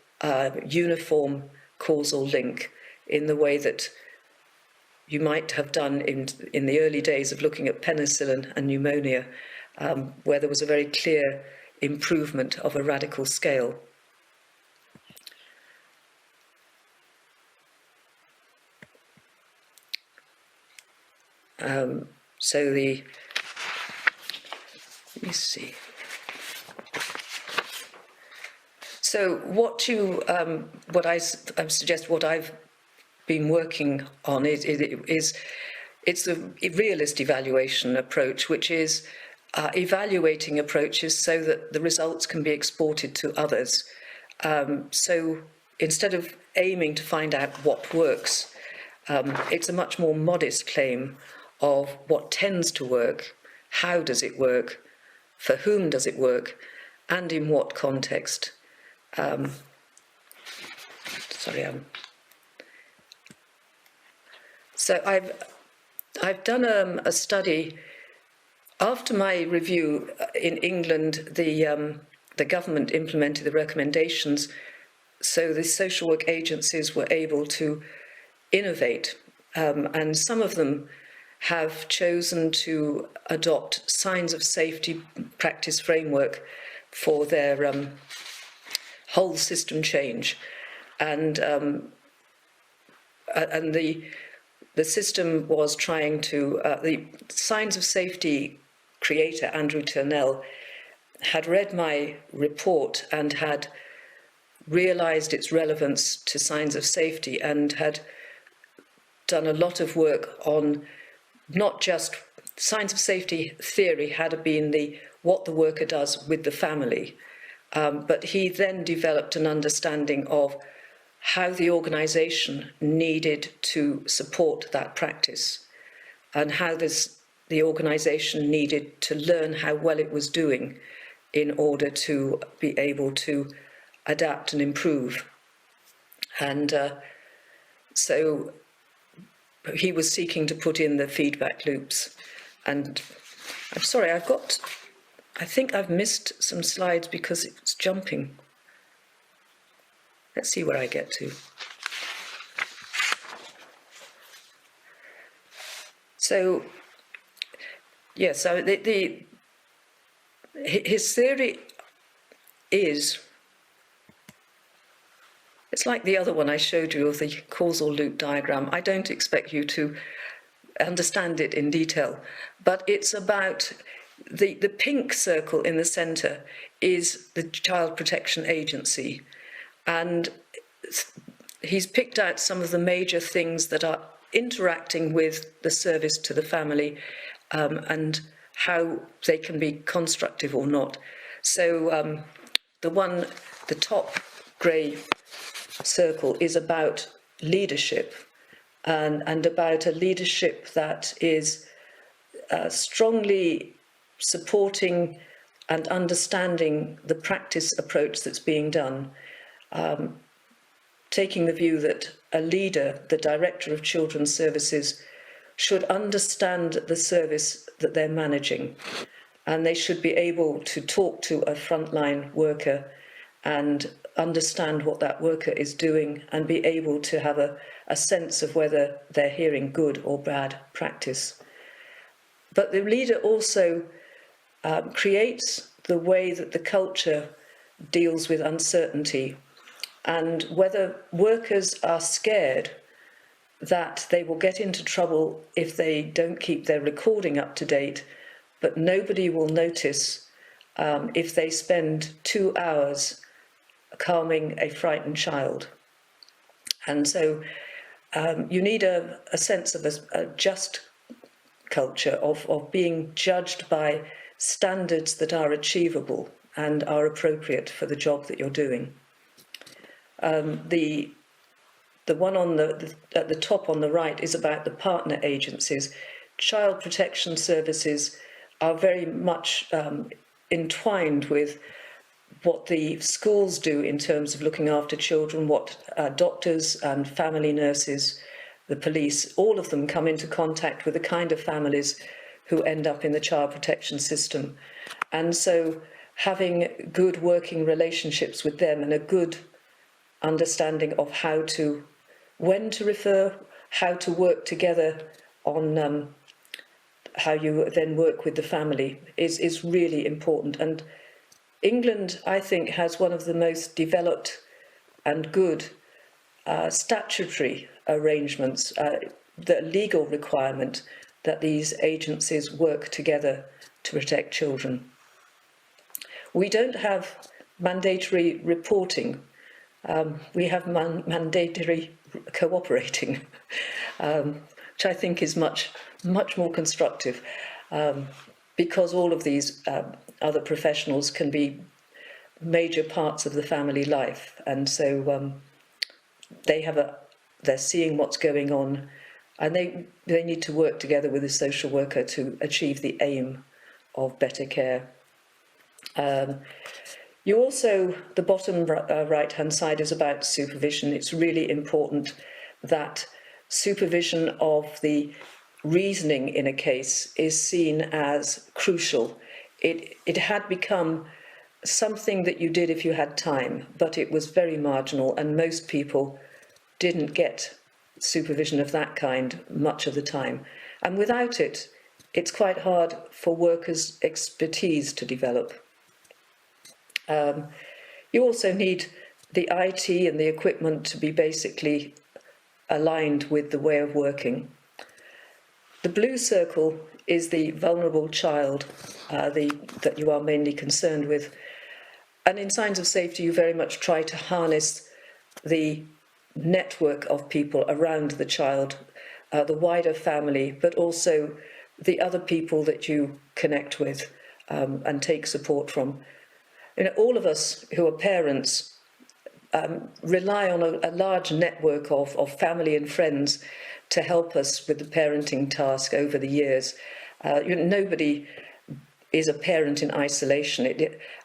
Speaker 2: uniform causal link in the way that you might have done in the early days of looking at penicillin and pneumonia, where there was a very clear improvement of a radical scale. Let me see. So what I suggest, what I've been working on it's the realist evaluation approach, which is evaluating approaches so that the results can be exported to others. So instead of aiming to find out what works, it's a much more modest claim of what tends to work, how does it work, for whom does it work, and in what context. So I've done a study. After my review in England, the the government implemented the recommendations, so the social work agencies were able to innovate, and some of them have chosen to adopt signs of safety practice framework for their whole system change, and the system was trying to the signs of safety creator Andrew Turnell had read my report and had realised its relevance to signs of safety and had done a lot of work on not just signs of safety theory had been what the worker does with the family, but he then developed an understanding of how the organisation needed to support that practice and how the organisation needed to learn how well it was doing in order to be able to adapt and improve. And so he was seeking to put in the feedback loops. And I'm sorry, I think I've missed some slides because it's jumping. Let's see where I get to. So, yes, so his theory is, it's like the other one I showed you of the causal loop diagram. I don't expect you to understand it in detail, but it's about the pink circle in the centre is the Child Protection Agency, and he's picked out some of the major things that are interacting with the service to the family and how they can be constructive or not. So the top grey circle is about leadership and about a leadership that is strongly supporting and understanding the practice approach that's being done, taking the view that a leader, the director of children's services, should understand the service that they're managing, and they should be able to talk to a frontline worker and understand what that worker is doing and be able to have a sense of whether they're hearing good or bad practice. But the leader also creates the way that the culture deals with uncertainty, and whether workers are scared that they will get into trouble if they don't keep their recording up to date, but nobody will notice if they spend 2 hours calming a frightened child. And so you need a sense of a just culture of being judged by standards that are achievable and are appropriate for the job that you're doing. The one at the top on the right is about the partner agencies. Child protection services are very much entwined with what the schools do in terms of looking after children, what doctors and family nurses, the police, all of them come into contact with the kind of families who end up in the child protection system. And so having good working relationships with them and a good understanding of when to refer, how to work together on how you then work with the family is really important. And England, I think, has one of the most developed and good statutory arrangements, the legal requirement that these agencies work together to protect children. We don't have mandatory reporting. We have mandatory cooperating, which I think is much more constructive, because all of these other professionals can be major parts of the family life, and so they're seeing what's going on, and they need to work together with a social worker to achieve the aim of better care. You also, the bottom right-hand side is about supervision. It's really important that supervision of the reasoning in a case is seen as crucial. It had become something that you did if you had time, but it was very marginal, and most people didn't get supervision of that kind much of the time. And without it, it's quite hard for workers' expertise to develop. You also need the IT and the equipment to be basically aligned with the way of working. The blue circle is the vulnerable child that you are mainly concerned with. And in signs of safety, you very much try to harness the network of people around the child, the wider family, but also the other people that you connect with and take support from. You know, all of us who are parents rely on a large network of family and friends to help us with the parenting task over the years. Nobody is a parent in isolation.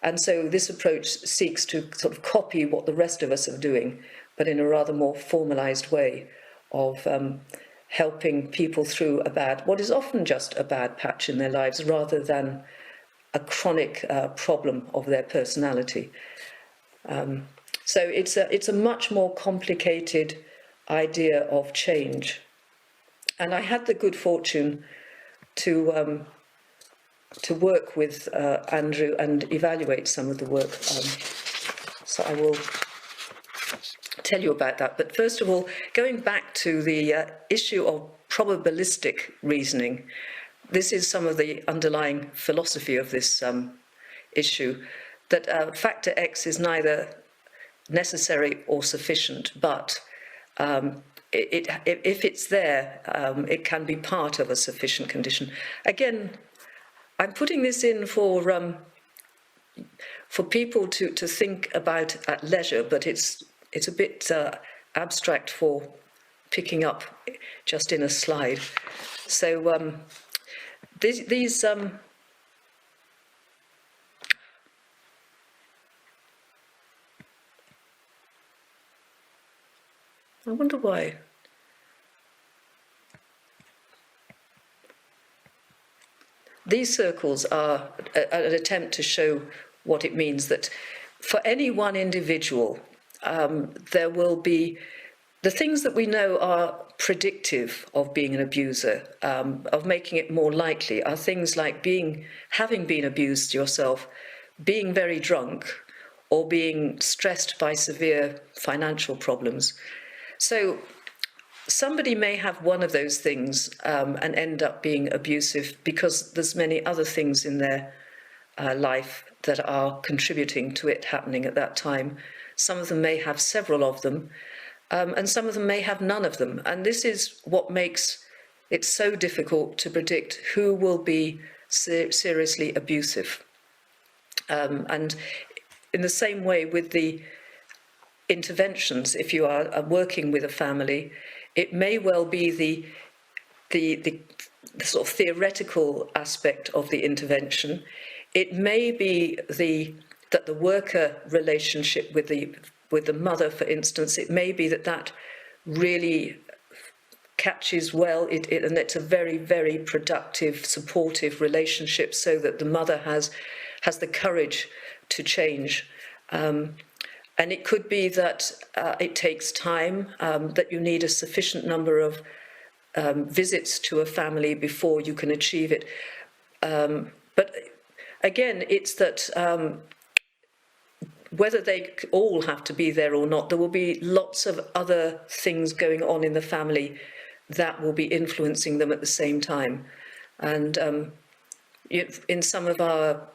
Speaker 2: And so this approach seeks to sort of copy what the rest of us are doing, but in a rather more formalised way of helping people through what is often just a bad patch in their lives, rather than a chronic problem of their personality. So it's a much more complicated idea of change. And I had the good fortune to work with Andrew and evaluate some of the work. So I will tell you about that. But first of all, going back to the issue of probabilistic reasoning, this is some of the underlying philosophy of this issue, that factor X is neither necessary or sufficient, but if it's there, it can be part of a sufficient condition. Again, I'm putting this in for people to think about at leisure, but it's a bit abstract for picking up just in a slide. So these I wonder why. These circles are an attempt to show what it means that for any one individual, there will be the things that we know are predictive of being an abuser, of making it more likely, are things like having been abused yourself, being very drunk, or being stressed by severe financial problems. So somebody may have one of those things and end up being abusive because there's many other things in their life that are contributing to it happening at that time. Some of them may have several of them, and some of them may have none of them. And this is what makes it so difficult to predict who will be seriously abusive. And in the same way with the interventions, if you are working with a family, it may well be the sort of theoretical aspect of the intervention. It may be that the worker relationship with the mother, for instance, it may be that really catches well, and it's a very, very productive, supportive relationship, so that the mother has the courage to change. And it could be that it takes time, that you need a sufficient number of visits to a family before you can achieve it. But again, it's that whether they all have to be there or not, there will be lots of other things going on in the family that will be influencing them at the same time. And in some of our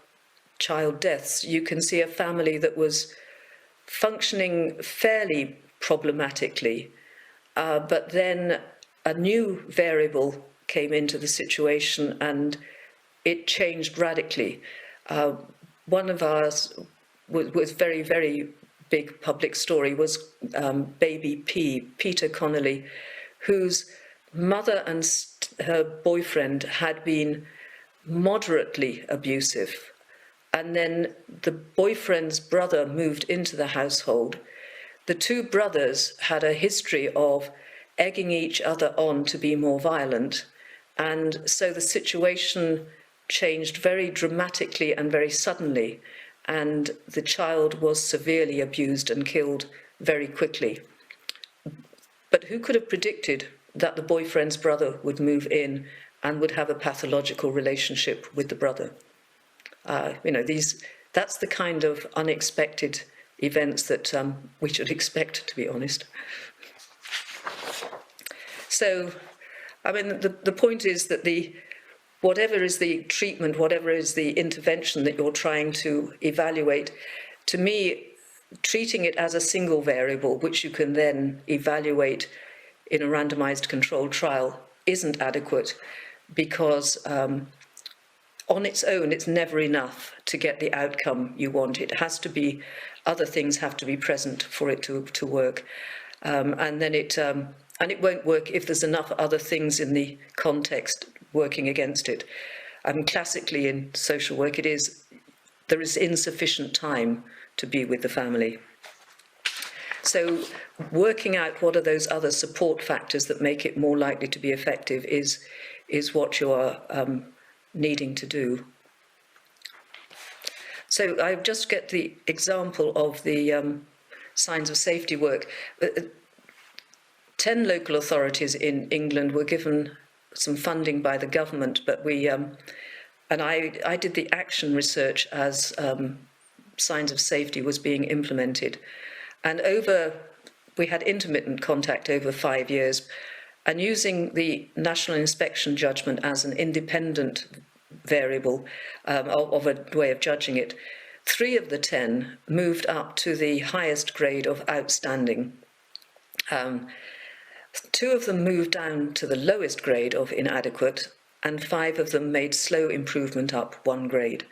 Speaker 2: child deaths, you can see a family that was functioning fairly problematically, but then a new variable came into the situation and it changed radically. One of ours was very, very big public story was baby Peter Connolly, whose mother and her boyfriend had been moderately abusive. And then the boyfriend's brother moved into the household. The two brothers had a history of egging each other on to be more violent. And so the situation changed very dramatically and very suddenly. and the child was severely abused and killed very quickly. But who could have predicted that the boyfriend's brother would move in and would have a pathological relationship with the brother? That's the kind of unexpected events that we should expect, to be honest. So, I mean, the point is that whatever is the treatment, whatever is the intervention that you're trying to evaluate, to me, treating it as a single variable, which you can then evaluate in a randomized controlled trial, isn't adequate, because on its own, it's never enough to get the outcome you want. It has to be, other things have to be present for it to work. And it won't work if there's enough other things in the context working against it. Classically in social work, there is insufficient time to be with the family. So working out what are those other support factors that make it more likely to be effective is what you are needing to do. So I just get the example of the signs of safety work. 10 local authorities in England were given some funding by the government, but I did the action research as signs of safety was being implemented. And we had intermittent contact over 5 years, and using the national inspection judgment as an independent variable of a way of judging it, 3 of the 10 moved up to the highest grade of outstanding. 2 of them moved down to the lowest grade of inadequate, and 5 of them made slow improvement up 1 grade.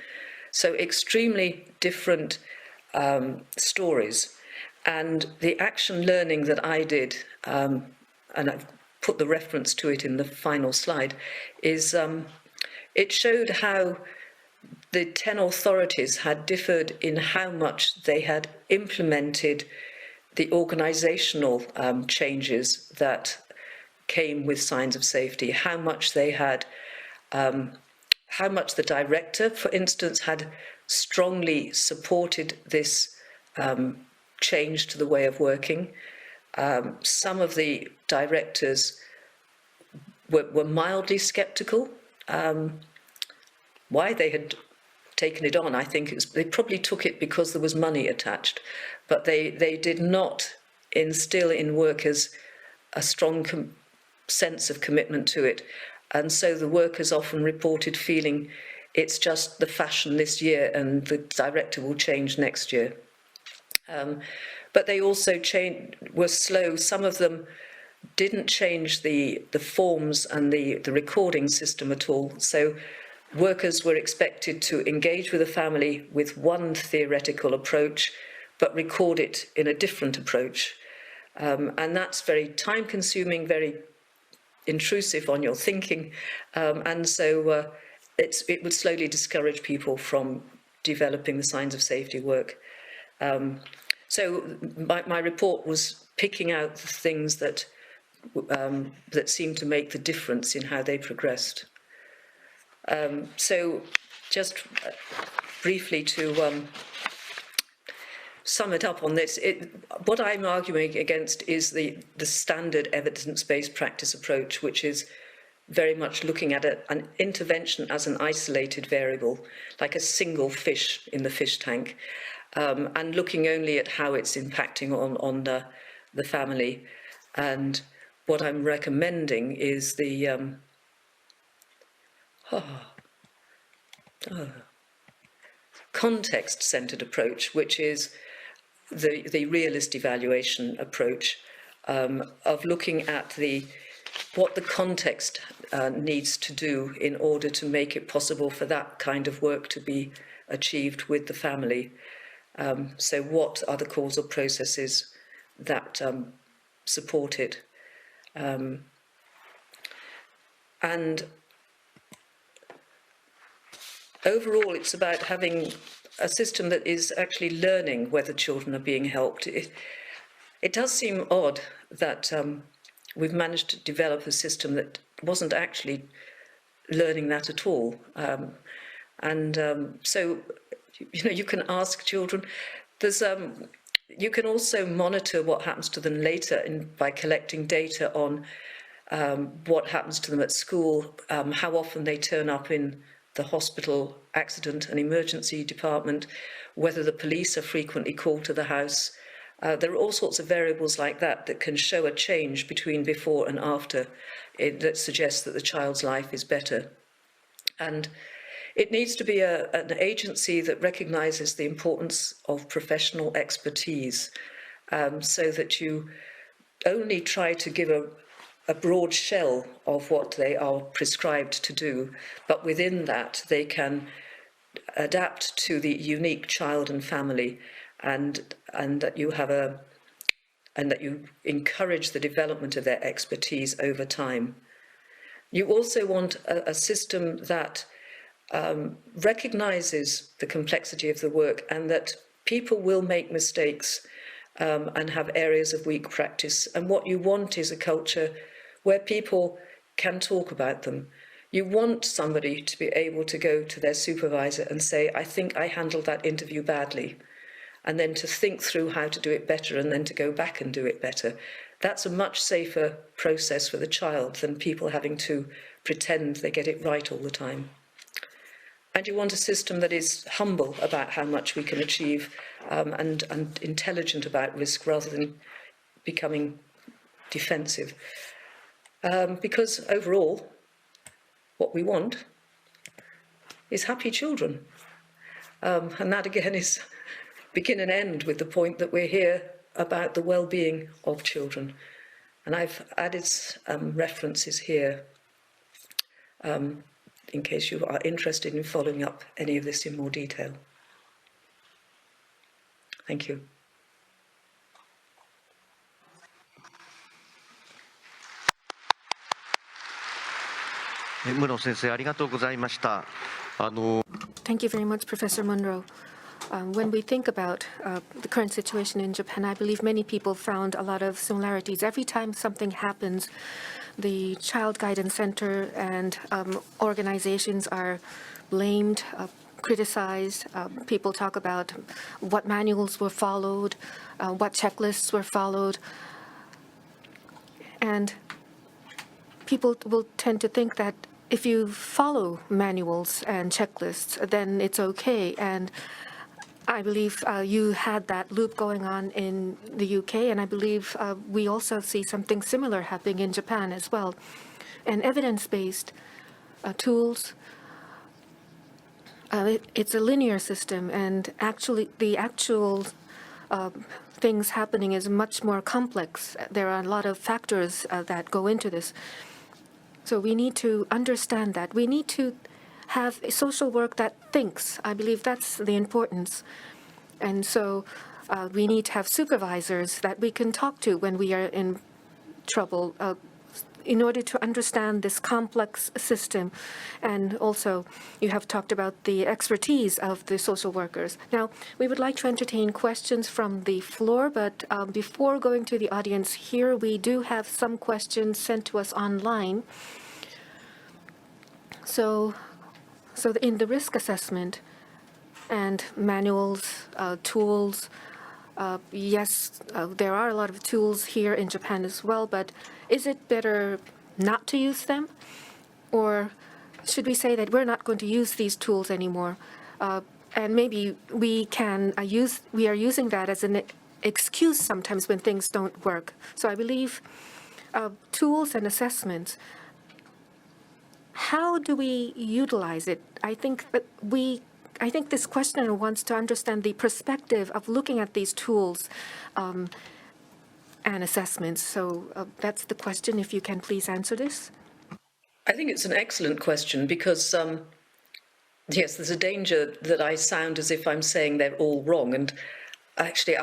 Speaker 2: So extremely different stories. And the action learning that I did, and I've put the reference to it in the final slide, is it showed how the 10 authorities had differed in how much they had implemented the organisational changes that came with signs of safety, how much they had, how much the director, for instance, had strongly supported this change to the way of working. Some of the directors were mildly sceptical. Why they had taken it on, I think they probably took it because there was money attached, but they did not instill in workers a strong sense of commitment to it. And so the workers often reported feeling it's just the fashion this year and the director will change next year. But they also were slow. Some of them didn't change the forms and the recording system at all. So workers were expected to engage with the family with one theoretical approach, but record it in a different approach. And that's very time-consuming, very intrusive on your thinking. And so it would slowly discourage people from developing the signs of safety work. So my report was picking out the things that seemed to make the difference in how they progressed. So just briefly to sum it up on this, what I'm arguing against is the standard evidence-based practice approach, which is very much looking at an intervention as an isolated variable, like a single fish in the fish tank, and looking only at how it's impacting on the family. And what I'm recommending is the context-centred approach, which is the realist evaluation approach of looking at what the context needs to do in order to make it possible for that kind of work to be achieved with the family. So what are the causal processes that support it? And overall, it's about having a system that is actually learning whether children are being helped. It does seem odd that we've managed to develop a system that wasn't actually learning that at all. So You can ask children. You can also monitor what happens to them later by collecting data on what happens to them at school, how often they turn up in the hospital accident and emergency department, whether the police are frequently called to the house. There are all sorts of variables like that can show a change between before and after that suggests that the child's life is better. And it needs to be an agency that recognises the importance of professional expertise, so that you only try to give a broad shell of what they are prescribed to do, but within that they can adapt to the unique child and family, and that you have and that you encourage the development of their expertise over time. You also want a system that recognises the complexity of the work, and that people will make mistakes and have areas of weak practice. And what you want is a culture where people can talk about them. You want somebody to be able to go to their supervisor and say, I think I handled that interview badly, and then to think through how to do it better, and then to go back and do it better. That's a much safer process for the child than people having to pretend they get it right all the time. And you want a system that is humble about how much we can achieve, and intelligent about risk, rather than becoming defensive. Because overall, what we want is happy children. And that again is begin and end with the point that we're here about the well-being of children. And I've added references here in case you are interested in following up any of this in more detail. Thank you.
Speaker 4: Munro 先生、ありがとうございました。
Speaker 3: Thank you very much, Professor Munro. When we think about the current situation in Japan, I believe many people found a lot of similarities. Every time something happens, the Child Guidance Center and organizations are blamed, criticized. People talk about what manuals were followed, what checklists were followed. And people will tend to think that if you follow manuals and checklists, then it's okay. And I believe you had that loop going on in the UK, and I believe we also see something similar happening in Japan as well. And evidence-based tools, it's a linear system, and actually the actual things happening is much more complex. There are a lot of factors that go into this. So we need to understand that. We need to have a social work that thinks. I believe that's the importance. And so we need to have supervisors that we can talk to when we are in trouble in order to understand this complex system. And also, you have talked about the expertise of the social workers. Now, we would like to entertain questions from the floor, but before going to the audience here, we do have some questions sent to us online. So in the risk assessment and manuals, tools, yes, there are a lot of tools here in Japan as well, but is it better not to use them? Or should we say that we're not going to use these tools anymore? And maybe we are using that as an excuse sometimes when things don't work. So I believe tools and assessments, how do we utilize it? I think this questioner wants to understand the perspective of looking at these tools and assessments. So that's the question. If you can please answer this.
Speaker 2: I think it's an excellent question because, yes, there's a danger that I sound as if I'm saying they're all wrong. And actually,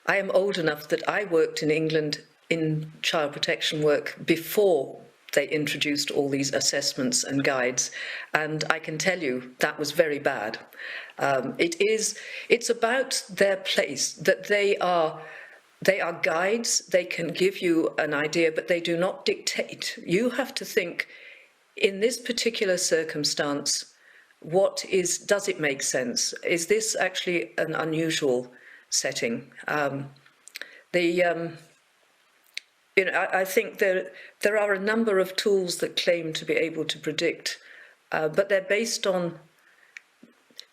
Speaker 2: I am old enough that I worked in England in child protection work before they introduced all these assessments and guides, and I can tell you that was very bad. It's about their place, that they are guides. They can give you an idea, but they do not dictate. You have to think, in this particular circumstance, does it make sense? Is this actually an unusual setting? I think there are a number of tools that claim to be able to predict, but they're based on,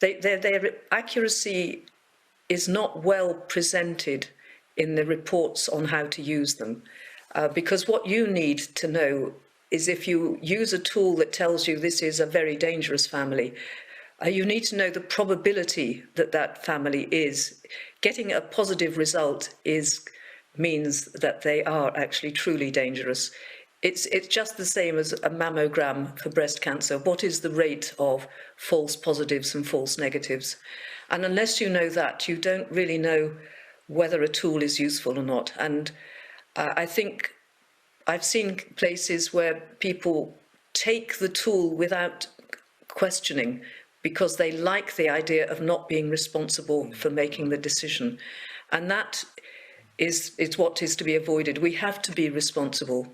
Speaker 2: their accuracy is not well presented in the reports on how to use them. Because what you need to know is, if you use a tool that tells you this is a very dangerous family, you need to know the probability that that family is. Getting a positive result means that they are actually truly dangerous. It's just the same as a mammogram for breast cancer. What is the rate of false positives and false negatives? And unless you know that, you don't really know whether a tool is useful or not. And I think I've seen places where people take the tool without questioning because they like the idea of not being responsible for making the decision. And that is what is to be avoided. We have to be responsible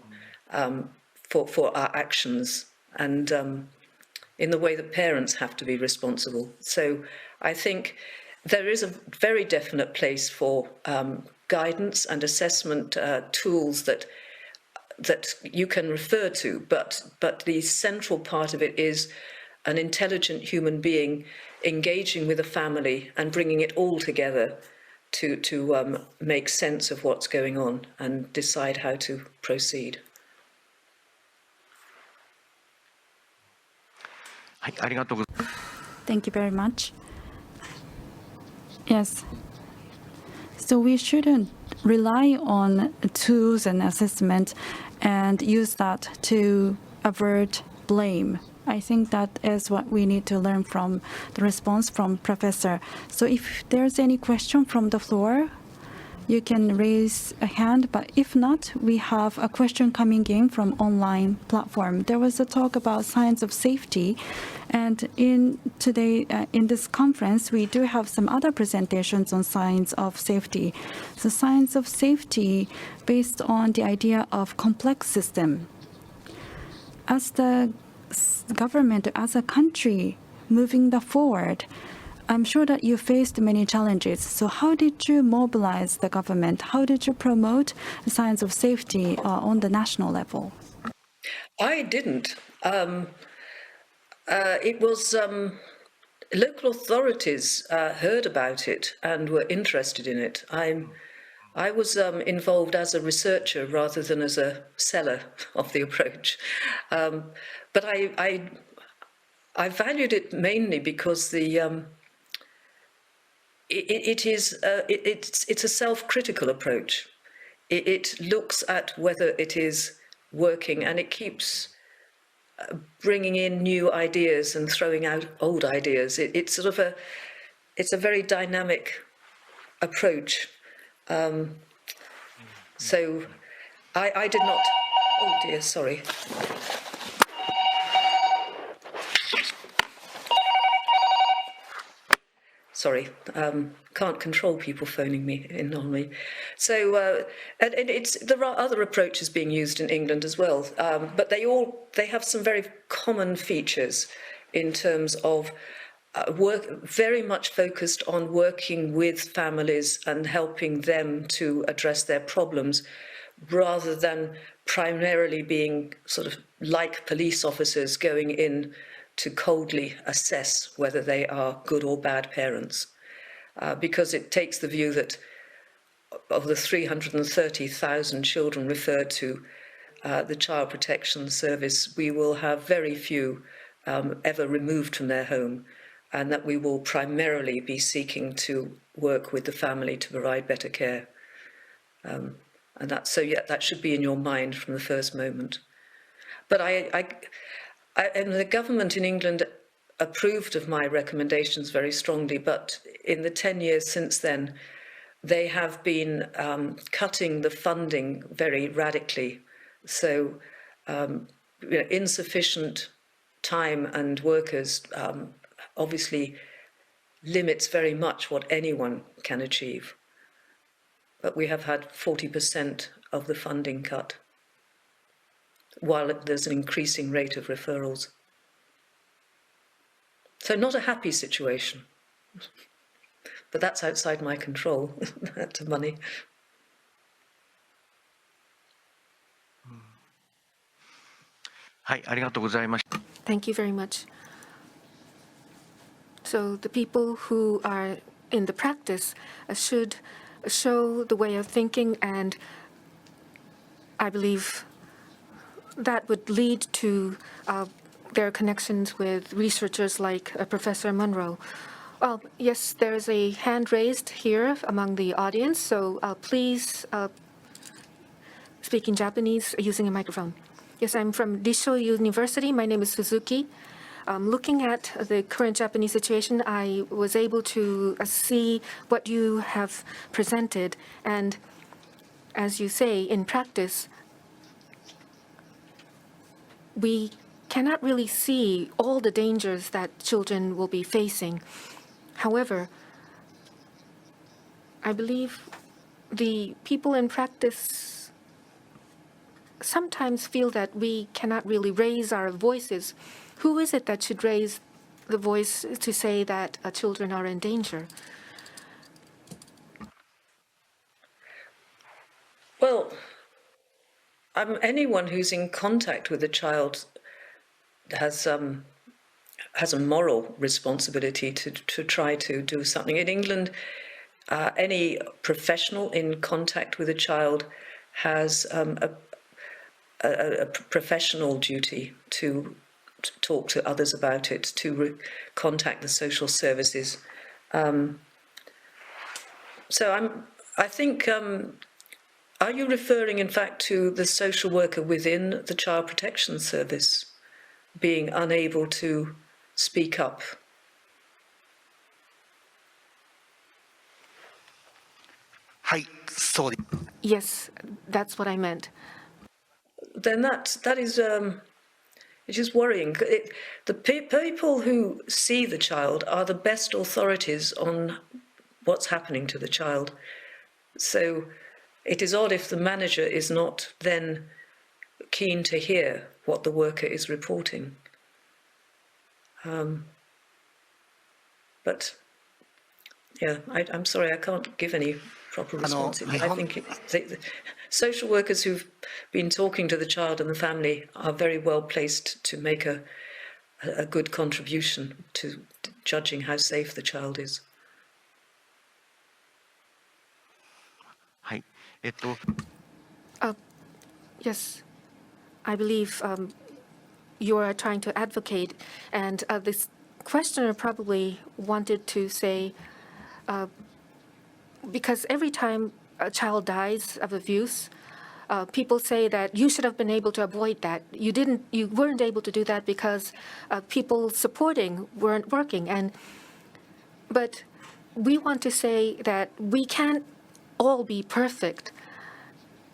Speaker 2: for our actions, and in the way that parents have to be responsible. So I think there is a very definite place for guidance and assessment tools that you can refer to, but the central part of it is an intelligent human being engaging with a family and bringing it all together to make sense of what's going on and decide how to proceed.
Speaker 1: Thank you very much. Yes. So we shouldn't rely on tools and assessment and use that to avert blame. I think that is what we need to learn from the response from Professor. So if there's any question from the floor, you can raise a hand, but if not, we have a question coming in from online platform. There was a talk about signs of safety, and in this conference, we do have some other presentations on signs of safety. So signs of safety based on the idea of complex system. As the government, as a country moving forward, I'm sure that you faced many challenges. So how did you mobilize the government? How did you promote signs of safety on the national level?
Speaker 2: I didn't. It was local authorities heard about it and were interested in it. I was involved as a researcher rather than as a seller of the approach. But I valued it mainly because it's a self-critical approach. It looks at whether it is working, and it keeps bringing in new ideas and throwing out old ideas. It's a very dynamic approach. So I did not. Oh dear, sorry. Sorry, can't control people phoning me in on me. So, and there are other approaches being used in England as well, but they have some very common features in terms of work very much focused on working with families and helping them to address their problems, rather than primarily being sort of like police officers going in to coldly assess whether they are good or bad parents, because it takes the view that of the 330,000 children referred to the Child Protection Service, we will have very few ever removed from their home, and that we will primarily be seeking to work with the family to provide better care. And that should be in your mind from the first moment. But and the government in England approved of my recommendations very strongly, but in the 10 years since then, they have been cutting the funding very radically. So insufficient time and workers obviously limits very much what anyone can achieve. But we have had 40% of the funding cut, while there's an increasing rate of referrals. So not a happy situation, but that's outside my control, that money.
Speaker 3: Thank you very much. So the people who are in the practice should show the way of thinking, and I believe that would lead to their connections with researchers like Professor Munro. Well, yes, there's a hand raised here among the audience, so please speak in Japanese using a microphone. Yes, I'm from Risho University. My name is Suzuki. Looking at the current Japanese situation, I was able to see what you have presented. And as you say, in practice, we cannot really see all the dangers that children will be facing. However, I believe the people in practice sometimes feel that we cannot really raise our voices. Who is it that should raise the voice to say that children are in danger?
Speaker 2: Well, anyone who's in contact with a child has a moral responsibility to try to do something. In England, any professional in contact with a child has a professional duty to talk to others about it, to contact the social services. So I think, are you referring in fact to the social worker within the Child Protection Service being unable to speak up?
Speaker 3: Yes, that's what I meant.
Speaker 2: Then that is it is worrying. The people who see the child are the best authorities on what's happening to the child. So it is odd if the manager is not then keen to hear what the worker is reporting. But yeah, I'm sorry, I can't give any proper response. I think the social workers who've been talking to the child and the family are very well placed to make a good contribution to judging how safe the child is.
Speaker 3: Yes, I believe you are trying to advocate, and this questioner probably wanted to say, because every time a child dies of abuse, people say that you should have been able to avoid that. You weren't able to do that because people supporting weren't working. But we want to say that we can't all be perfect.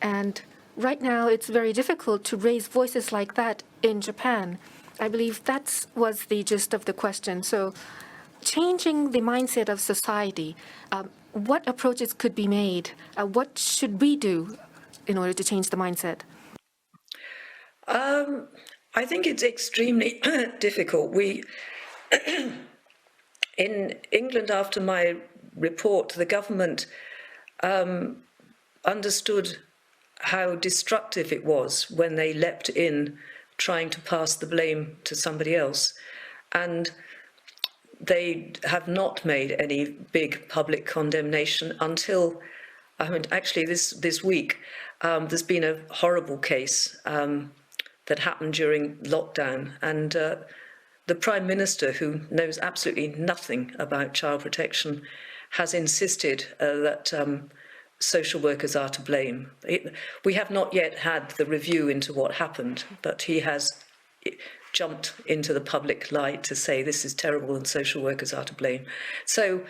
Speaker 3: And right now, it's very difficult to raise voices like that in Japan. I believe that was the gist of the question. So changing the mindset of society, what approaches could be made? What should we do in order to change the mindset?
Speaker 2: I think it's extremely difficult. In England, after my report, the government understood how destructive it was when they leapt in trying to pass the blame to somebody else. And they have not made any big public condemnation until, actually this week, there's been a horrible case that happened during lockdown. And the Prime Minister, who knows absolutely nothing about child protection, has insisted that social workers are to blame. We have not yet had the review into what happened, but he has jumped into the public light to say this is terrible and social workers are to blame. So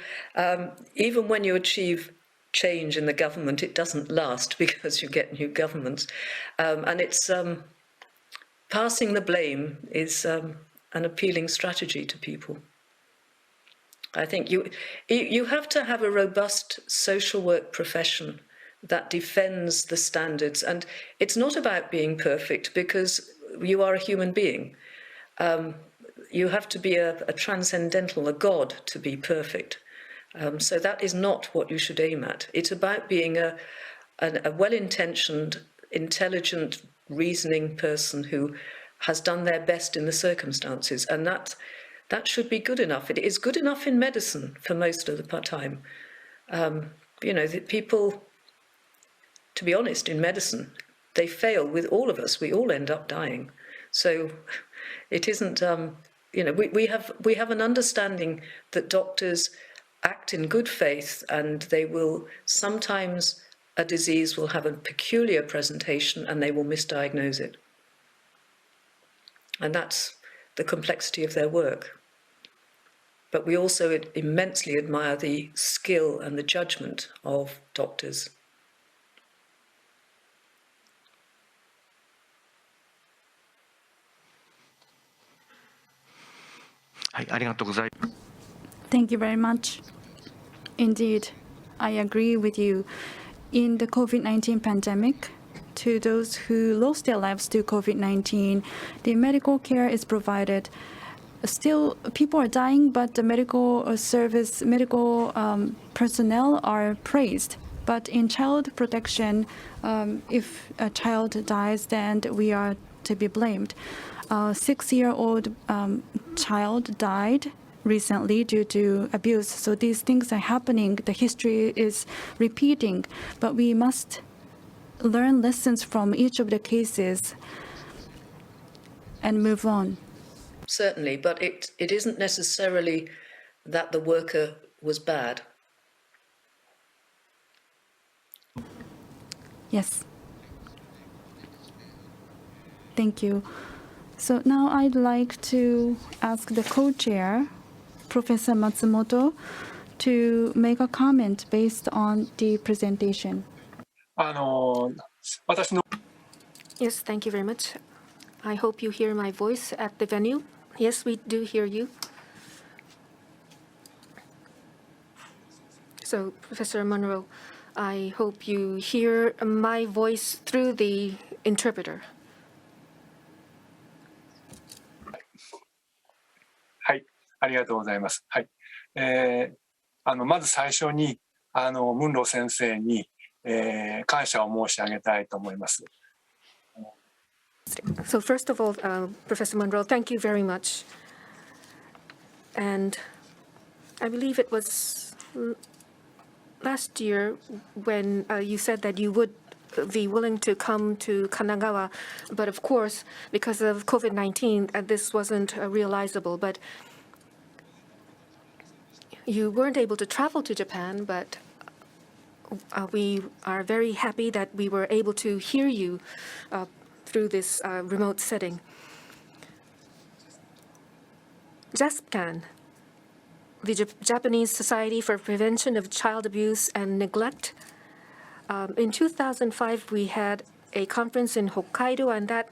Speaker 2: even when you achieve change in the government, it doesn't last because you get new governments. And it's passing the blame is an appealing strategy to people. I think you have to have a robust social work profession that defends the standards. And it's not about being perfect because you are a human being. you have to be a transcendental, a god to be perfect. So that is not what you should aim at. It's about being a well-intentioned, intelligent, reasoning person who has done their best in the circumstances, and that should be good enough. It is good enough in medicine for most of the time. The people, to be honest, in medicine, they fail with all of us. We all end up dying. So it isn't, we have an understanding that doctors act in good faith, and they will sometimes, a disease will have a peculiar presentation and they will misdiagnose it. And that's the complexity of their work. But we also immensely admire the skill and the judgment of doctors.
Speaker 4: はい、ありがとうございます。
Speaker 1: Thank you very much. Indeed, I agree with you. In the COVID-19 pandemic, to those who lost their lives to COVID-19, the medical care is provided. Still, people are dying, but the medical personnel are praised. But in child protection, if a child dies, then we are to be blamed. A 6-year-old child died recently due to abuse. So these things are happening. The history is repeating. But we must learn lessons from each of the cases and move on.
Speaker 2: Certainly, but it isn't necessarily that the worker was bad.
Speaker 1: Yes. Thank you. So now I'd like to ask the co-chair, Professor Matsumoto, to make a comment based on the presentation.
Speaker 3: Yes, thank you very much. I hope you hear my voice at the venue. Yes, we do hear you. So, Professor Munro, I hope you hear my voice through the interpreter.
Speaker 5: はい、ありがとうございます。はい、まず最初にムンロ先生に、感謝を申し上げたいと思います。
Speaker 3: So first of all, Professor Munro, thank you very much. And I believe it was last year when you said that you would be willing to come to Kanagawa, but of course, because of COVID-19, this wasn't realizable. But you weren't able to travel to Japan, but we are very happy that we were able to hear you through this remote setting. JASPCAN, the Japanese Society for Prevention of Child Abuse and Neglect. In 2005, we had a conference in Hokkaido, and that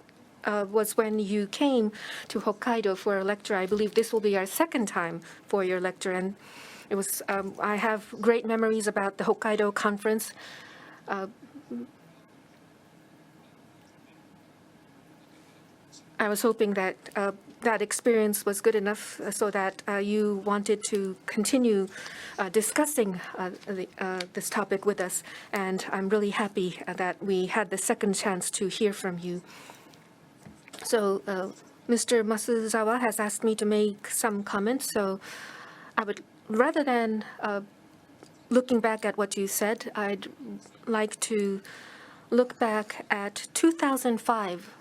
Speaker 3: was when you came to Hokkaido for a lecture. I believe this will be our second time for your lecture, and it was. I have great memories about the Hokkaido conference. I was hoping that that experience was good enough so that you wanted to continue discussing this topic with us. And I'm really happy that we had the second chance to hear from you. So Mr. Masuzawa has asked me to make some comments. So I would, rather than looking back at what you said, I'd like to look back at 2005.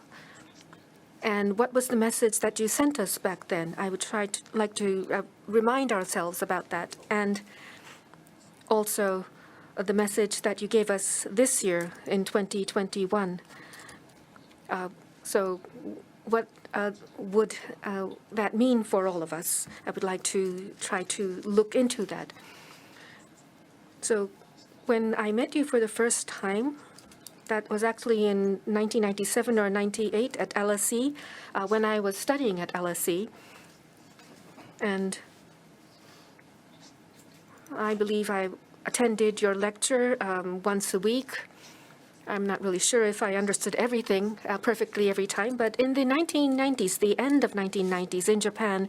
Speaker 3: And what was the message that you sent us back then? I would like to remind ourselves about that. And also the message that you gave us this year in 2021. So what would that mean for all of us? I would like to try to look into that. So when I met you for the first time, that was actually in 1997 or 98 at LSE, when I was studying at LSE. And I believe I attended your lecture once a week. I'm not really sure if I understood everything perfectly every time, but in the 1990s, the end of 1990s in Japan,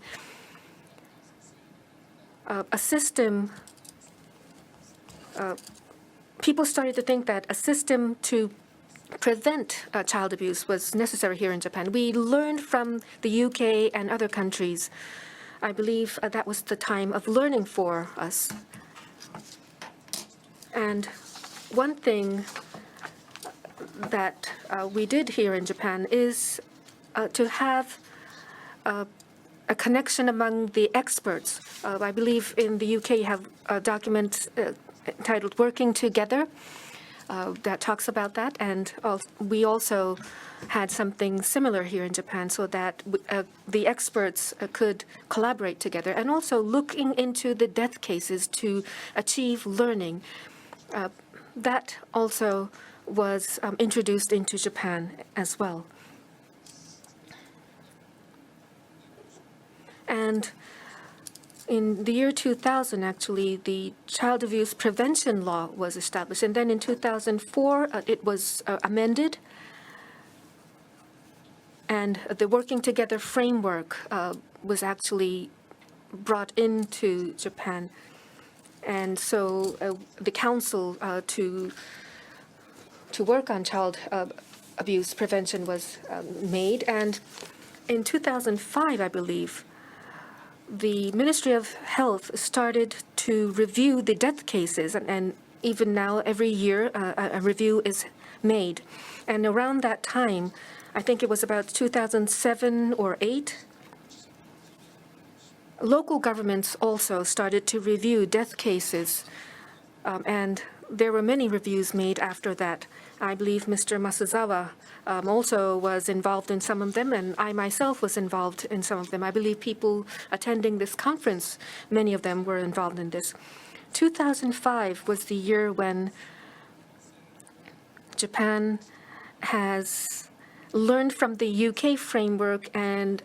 Speaker 3: a system, people started to think that a system to prevent child abuse was necessary here in Japan. We learned from the UK and other countries. I believe that was the time of learning for us. And one thing that we did here in Japan is to have a connection among the experts. I believe in the UK you have a document titled Working Together that talks about that, and we also had something similar here in Japan so that the experts could collaborate together, and also looking into the death cases to achieve learning. That also was introduced into Japan as well. And in the year 2000, actually, the child abuse prevention law was established. And then in 2004, it was amended. And the Working Together framework was actually brought into Japan. And so the council to work on child abuse prevention was made. And in 2005, I believe, the Ministry of Health started to review the death cases, and even now, every year, a review is made. And around that time, I think it was about 2007 or 8, local governments also started to review death cases, and there were many reviews made after that. I believe Mr. Masuzawa also was involved in some of them, and I myself was involved in some of them. I believe people attending this conference, many of them were involved in this. 2005 was the year when Japan has learned from the UK framework and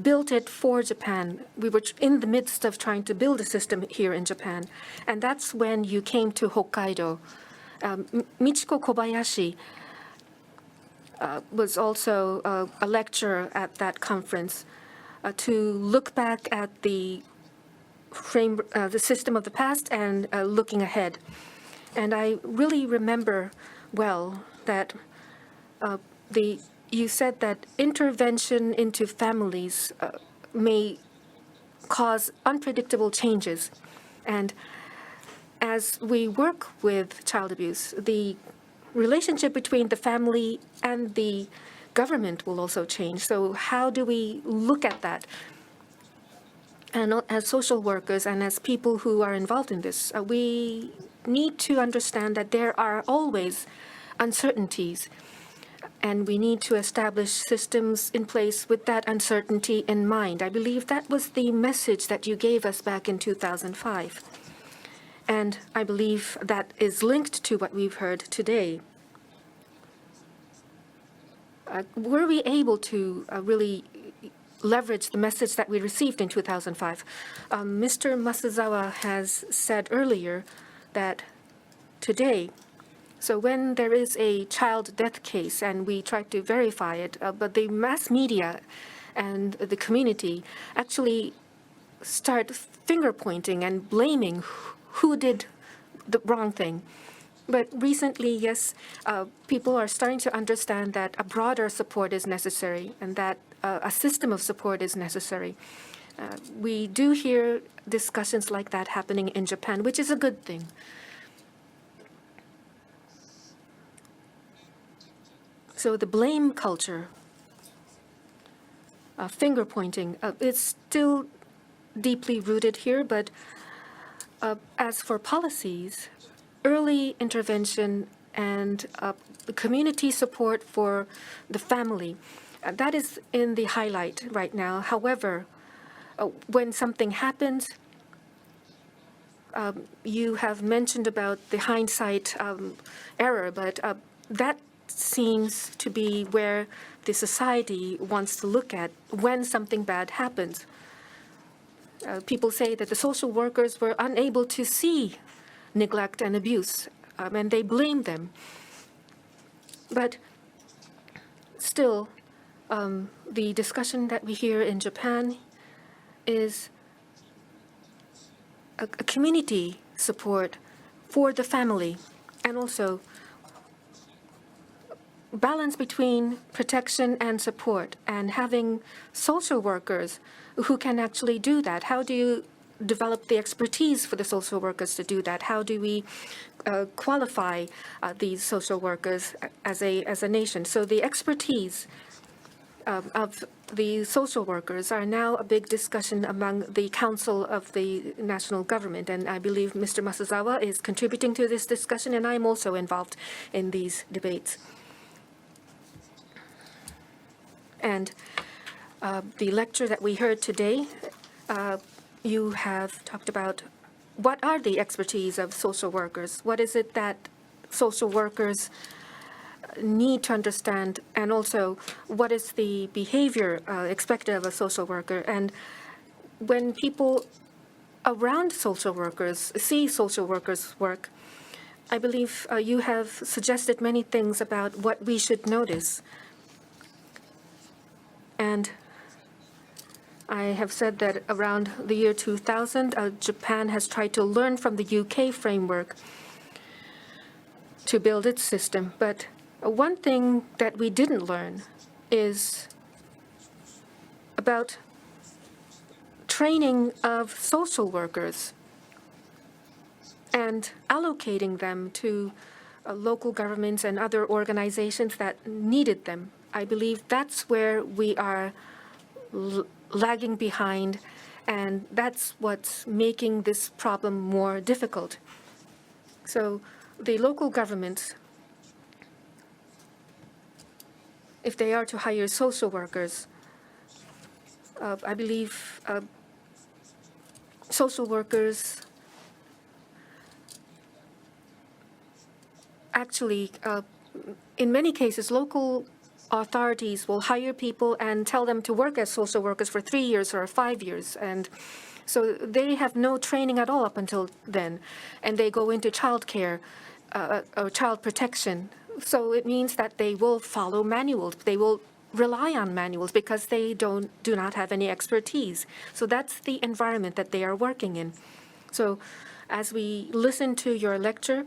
Speaker 3: built it for Japan. We were in the midst of trying to build a system here in Japan, and that's when you came to Hokkaido. Michiko Kobayashi was also a lecturer at that conference to look back at the system of the past and looking ahead. And I really remember well that you said that intervention into families may cause unpredictable changes. And as we work with child abuse, the relationship between the family and the government will also change. So how do we look at that? And as social workers and as people who are involved in this, we need to understand that there are always uncertainties, and we need to establish systems in place with that uncertainty in mind. I believe that was the message that you gave us back in 2005. And I believe that is linked to what we've heard today. Were we able to really leverage the message that we received in 2005? Mr. Masuzawa has said earlier that today, so when there is a child death case and we try to verify it, but the mass media and the community actually start finger pointing and blaming who did the wrong thing. But recently, yes, people are starting to understand that a broader support is necessary and that a system of support is necessary. We do hear discussions like that happening in Japan, which is a good thing. So the blame culture, finger pointing, it's still deeply rooted here, but as for policies, early intervention and community support for the family, that is in the highlight right now. However, when something happens, you have mentioned about the hindsight error, but that seems to be where the society wants to look at when something bad happens. People say that the social workers were unable to see neglect and abuse, and they blame them. But still, the discussion that we hear in Japan is a community support for the family, and also balance between protection and support, and having social workers who can actually do that. How do you develop the expertise for the social workers to do that? How do we qualify these social workers as a nation? So the expertise of the social workers are now a big discussion among the Council of the National Government, and I believe Mr. Masuzawa is contributing to this discussion, and I'm also involved in these debates. And the lecture that we heard today, you have talked about what are the expertise of social workers? What is it that social workers need to understand? And also, what is the behavior expected of a social worker? And when people around social workers see social workers work, I believe you have suggested many things about what we should notice. And I have said that around the year 2000, Japan has tried to learn from the UK framework to build its system. But one thing that we didn't learn is about training of social workers and allocating them to local governments and other organizations that needed them. I believe that's where we are lagging behind, and that's what's making this problem more difficult. So the local governments, if they are to hire social workers, I believe social workers actually, in many cases, local authorities will hire people and tell them to work as social workers for 3 years or 5 years. And so they have no training at all up until then. And they go into child care or child protection. So it means that they will follow manuals. They will rely on manuals because they do not have any expertise. So that's the environment that they are working in. So as we listened to your lecture,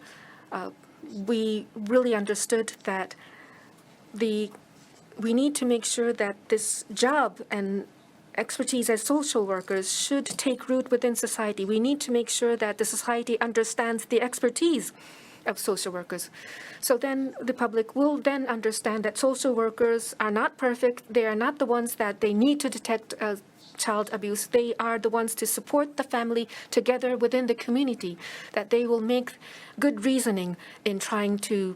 Speaker 3: we really understood that we need to make sure that this job and expertise as social workers should take root within society. We need to make sure that the society understands the expertise of social workers. So then the public will then understand that social workers are not perfect. They are not the ones that they need to detect child abuse. They are the ones to support the family together within the community, that they will make good reasoning in trying to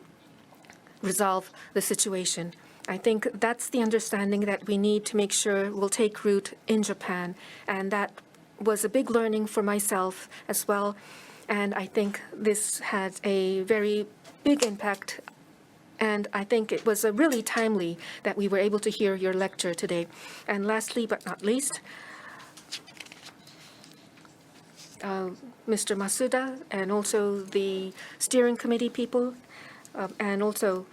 Speaker 3: resolve the situation. I think that's the understanding that we need to make sure will take root in Japan. And that was a big learning for myself as well. And I think this had a very big impact. And I think it was really timely that we were able to hear your lecture today. And lastly but not least, Mr. Masuda and also the steering committee people and also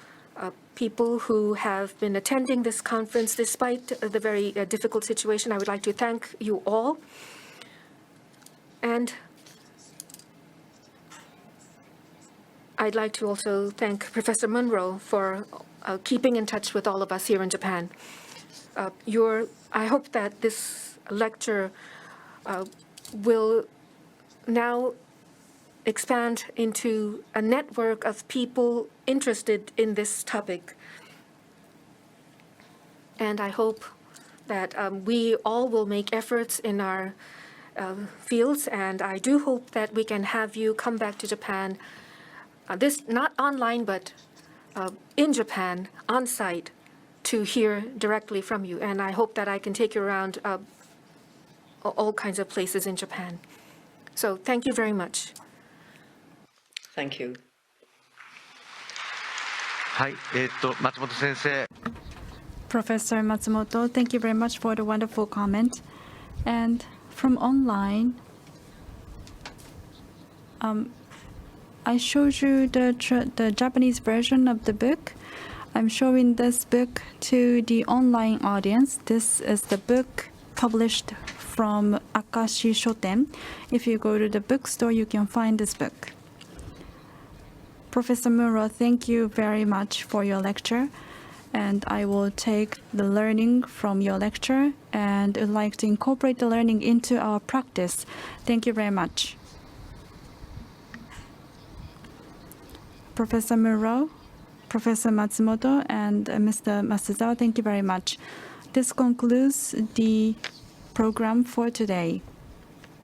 Speaker 3: people who have been attending this conference despite the very difficult situation. I would like to thank you all. And I'd like to also thank Professor Munro for keeping in touch with all of us here in Japan. I hope that this lecture will now expand into a network of people interested in this topic. And I hope that we all will make efforts in our fields, and I do hope that we can have you come back to Japan, this not online, but in Japan, on site, to hear directly from you. And I hope that I can take you around all kinds of places in Japan. So thank you very much.
Speaker 2: Thank you.
Speaker 4: はい、松本先生。
Speaker 1: Professor Matsumoto, thank you very much for the wonderful comment. And from online, I showed you the Japanese version of the book. I'm showing this book to the online audience. This is the book published from Akashi Shoten. If you go to the bookstore, you can find this book. Professor Munro, thank you very much for your lecture. And I will take the learning from your lecture and would like to incorporate the learning into our practice. Thank you very much. Professor Munro, Professor Matsumoto, and Mr. Masuzawa, thank you very much. This concludes the program for today.